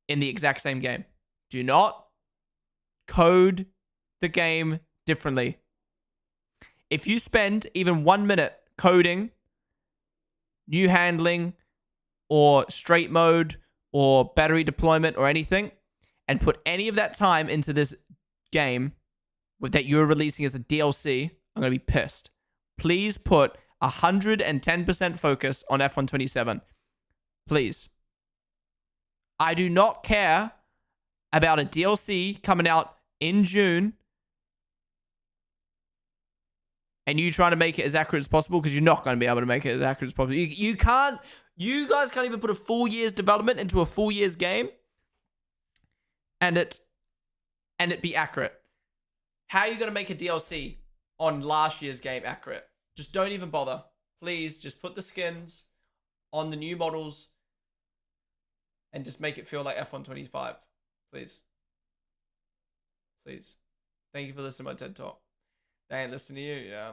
in the exact same game. Do not code the game differently. If you spend even 1 minute coding, new handling, or straight mode, or battery deployment, or anything, and put any of that time into this game that you're releasing as a DLC, I'm going to be pissed. Please put 110% focus on F1 27. Please. I do not care about a DLC coming out in June and you trying to make it as accurate as possible, because you're not going to be able to make it as accurate as possible. You can't. You guys can't even put a full year's development into a full year's game and it be accurate. How are you going to make a DLC on last year's game accurate? Just don't even bother. Please, just put the skins on the new models and just make it feel like F1 25. Please. Please. Thank you for listening to my TED Talk. They ain't listening to you, yeah.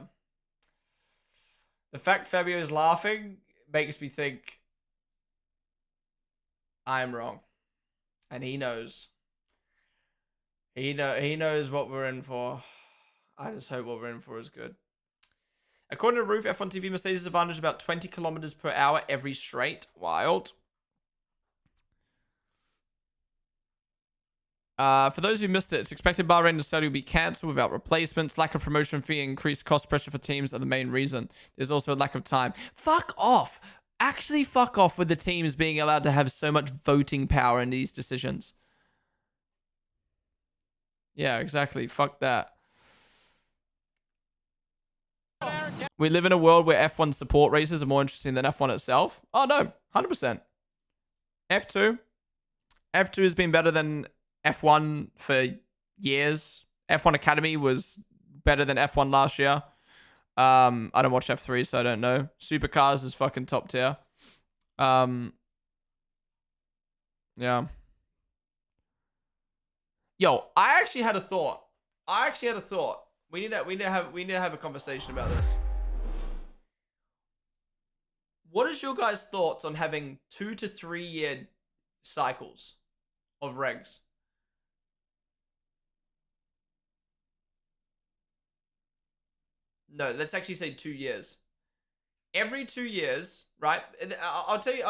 The fact Fabio's laughing makes me think I'm wrong. And he knows. He knows what we're in for. I just hope what we're in for is good. According to Roof, F1 TV Mercedes advantage about 20 kilometers per hour every straight. Wild. For those who missed it, it's expected Bahrain and Saudi will be cancelled without replacements. Lack of promotion fee and increased cost pressure for teams are the main reason. There's also a lack of time. Fuck off. Actually, fuck off with the teams being allowed to have so much voting power in these decisions. Yeah, exactly. Fuck that. We live in a world where F1 support races are more interesting than F1 itself. Oh, no. 100%. F2 has been better than F1 for years. F1 Academy was better than F1 last year. I don't watch F3, so I don't know. Supercars is fucking top tier. Yeah. Yo, I actually had a thought. We need to have a conversation about this. What is your guys' thoughts on having 2 to 3 year cycles of regs? No, let's actually say 2 years. Every 2 years, right? I'll tell you.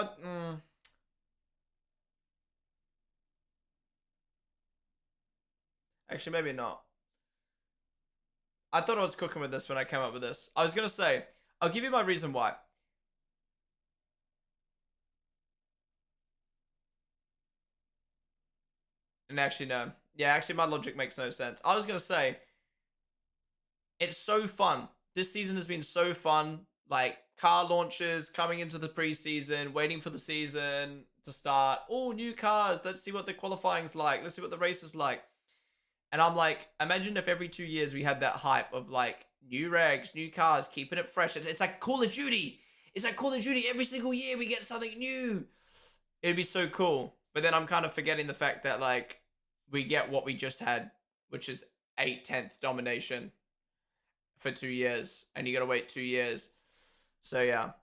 Actually, maybe not. I thought I was cooking with this when I came up with this. I was going to say, I'll give you my reason why. And actually, no. Yeah, actually, my logic makes no sense. I was going to say, it's so fun. This season has been so fun. Like, car launches, coming into the preseason, waiting for the season to start. Oh, new cars. Let's see what the qualifying's like. Let's see what the race is like. And I'm like, imagine if every 2 years we had that hype of like new regs, new cars, keeping it fresh. It's like Call of Duty. It's like Call of Duty. Every single year we get something new. It'd be so cool. But then I'm kind of forgetting the fact that like we get what we just had, which is 8/10 domination for 2 years. And you got to wait 2 years. So yeah.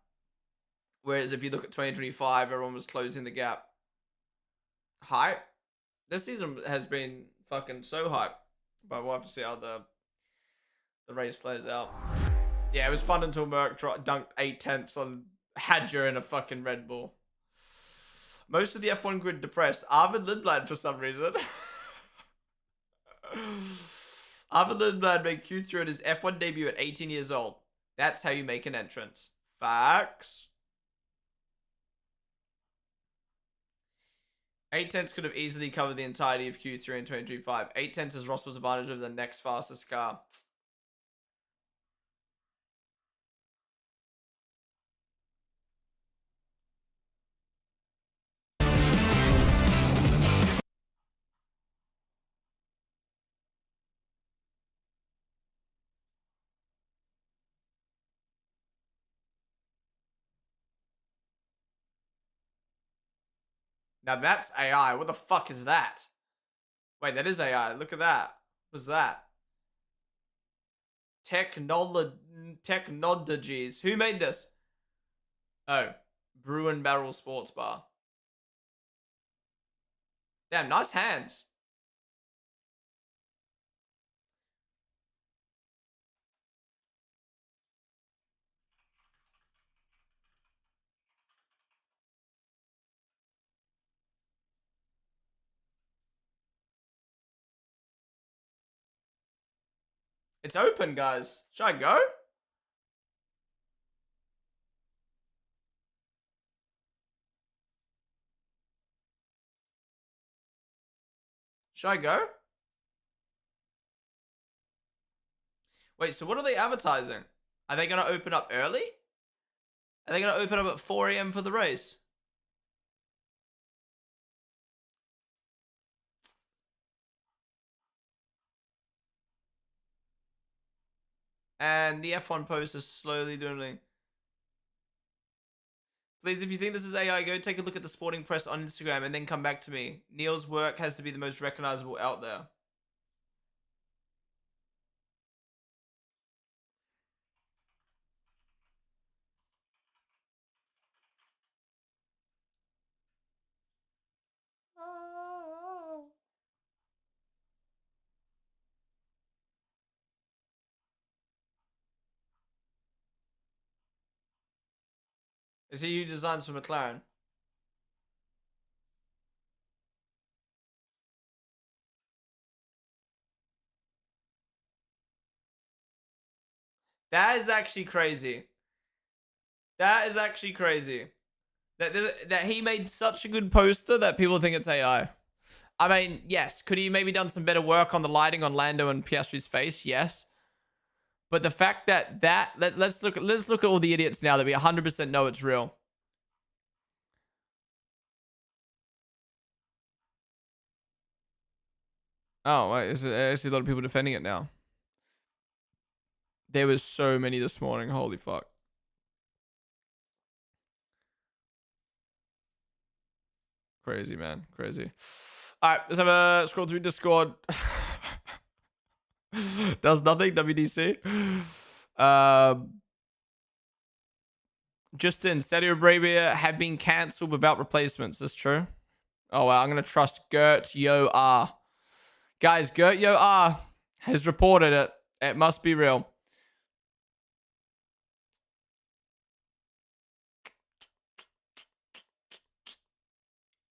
Whereas if you look at 2025, everyone was closing the gap. Hype. This season has been fucking so hype, but we'll have to see how the race plays out. Yeah, it was fun until Merck dunked 8/10 on Hadger in a fucking Red Bull. Most of the F1 grid depressed. Arvid Lindblad for some reason. Arvid Lindblad made Q3 at his F1 debut at 18 years old. That's how you make an entrance. Facts. 8/10 could have easily covered the entirety of Q3 in 2025. 8/10 is Russell's advantage over the next fastest car. Now that's AI. What the fuck is that? Wait, that is AI. Look at that. What's that? Technologies. Who made this? Oh, Brew and Barrel Sports Bar. Damn, nice hands. It's open, guys. Should I go? Should I go? Wait, so what are they advertising? Are they going to open up early? Are they going to open up at 4 a.m. for the race? And the F1 post is slowly dwindling. Please, if you think this is AI, go take a look at the Sporting Press on Instagram and then come back to me. Neil's work has to be the most recognizable out there. Is he who designs for McLaren? That is actually crazy. That is actually crazy. That he made such a good poster that people think it's AI. I mean, yes. Could he maybe done some better work on the lighting on Lando and Piastri's face? Yes. But the fact that let's look at all the idiots now that we 100% know it's real. Oh, wait, is there actually a lot of people defending it now? There was so many this morning. Holy fuck. Crazy, man. Crazy. All right, let's have a scroll through Discord. Does nothing, WDC. Justin, Saudi Arabia have been cancelled without replacements. That's true. Oh, well, I'm going to trust Gert Yo R. Guys, Gert Yo R has reported it. It must be real.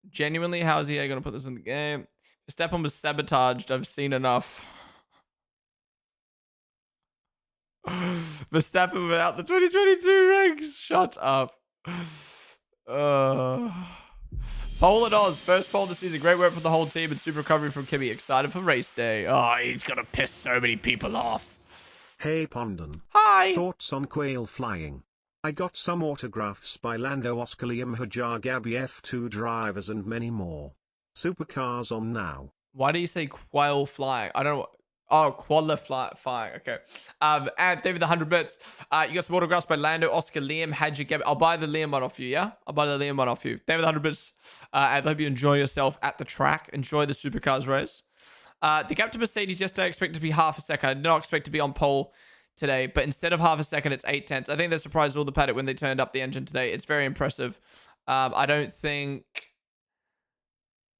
Genuinely, how is he going to put this in the game? Verstappen was sabotaged. I've seen enough. Verstappen without the 2022 ranks. Shut up. Pole and Oz, first pole of the season. Great work for the whole team and super recovery from Kimmy. Excited for race day. Oh, he's going to piss so many people off. Hey Ponden. Hi. Thoughts on quail flying? I got some autographs by Lando, Oscar, Liam, Hajar, Gabby, F2 drivers and many more. Supercars on now. Why do you say quail flying? I don't know. Oh, qualifying. Okay. And David, the 100 bits. You got some autographs by Lando, Oscar, Liam, Hadji, Gabby. I'll buy the Liam one off you, yeah? I'll buy the Liam one off you. David, the 100 bits. And I hope you enjoy yourself at the track. Enjoy the Supercars race. The gap to Mercedes yesterday, I expect to be half a second. I did not expect to be on pole today, but instead of half a second, it's 8/10. I think they surprised all the paddock when they turned up the engine today. It's very impressive. I don't think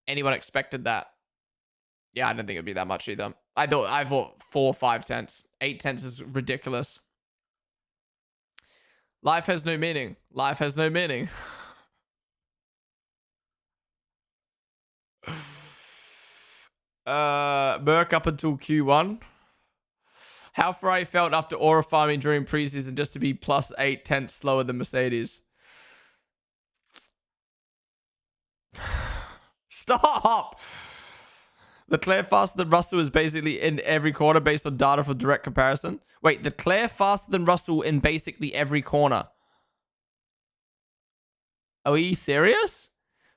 anyone expected that. Yeah, I don't think it'd be that much either. I thought 4 or 5 tenths. 8 tenths is ridiculous. Life has no meaning. Life has no meaning. Merc up until Q1. How Ferrari felt after aura farming during preseason just to be plus 8 tenths slower than Mercedes. Stop! Leclerc faster than Russell is basically in every corner based on data from direct comparison. Wait, Leclerc faster than Russell in basically every corner. Are we serious?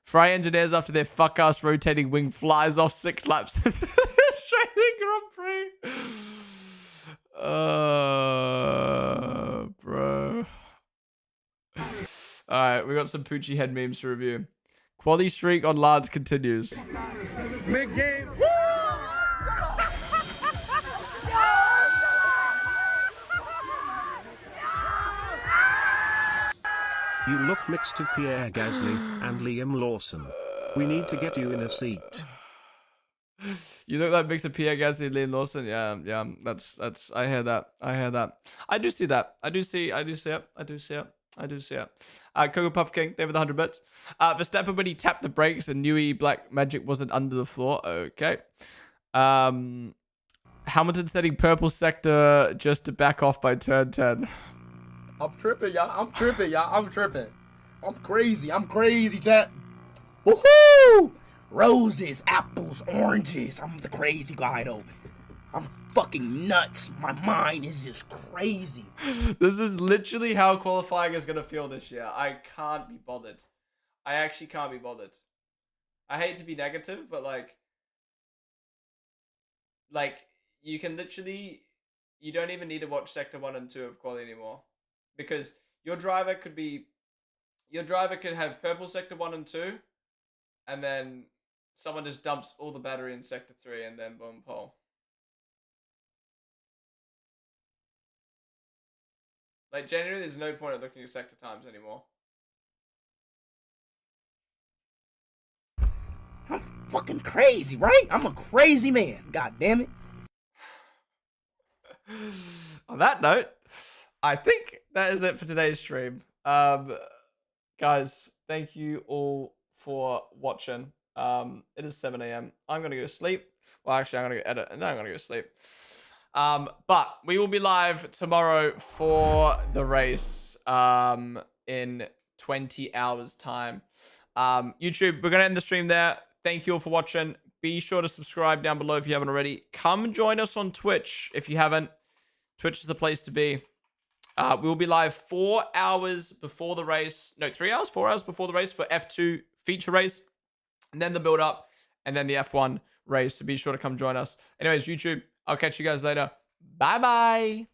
Ferrari engineers after their fuck-ass rotating wing flies off 6 laps. Australian Grand Prix. Bro. Alright, we got some Poochie head memes to review. Quality streak on Lance continues. Big game. You look mixed of Pierre Gasly and Liam Lawson. We need to get you in a seat. You look like mix of Pierre Gasly and Liam Lawson. Yeah. That's. I hear that. I do see that. I do see it. Coco Puff King, they were the 100 bits. Verstappen when he tapped the brakes and knew Black Magic wasn't under the floor. Okay. Hamilton setting purple sector just to back off by turn 10. I'm tripping, y'all. I'm tripping. I'm crazy, chat. Woohoo! Roses, apples, oranges. I'm the crazy guy, though. I'm fucking nuts. My mind is just crazy. This is literally how qualifying is going to feel this year. I can't be bothered. I actually can't be bothered. I hate to be negative, but like you can literally, you don't even need to watch Sector 1 and 2 of quali anymore. Because your driver could have purple Sector 1 and 2, and then someone just dumps all the battery in Sector 3, and then boom, pole. Like, generally, there's no point of looking at sector times anymore. I'm fucking crazy, right? I'm a crazy man. God damn it. On that note, I think that is it for today's stream. Guys, thank you all for watching. It is 7 a.m. I'm going to go to sleep. Well, actually, I'm going to go edit, and then I'm going to go to sleep. But we will be live tomorrow for the race in 20 hours time. YouTube, we're going to end the stream there. Thank you all for watching. Be sure to subscribe down below if you haven't already. Come join us on Twitch if you haven't. Twitch is the place to be. We will be live 4 hours before the race. No, 3 hours? 4 hours before the race for F2 feature race. And then the build up. And then the F1 race. So be sure to come join us. Anyways, YouTube, I'll catch you guys later. Bye-bye.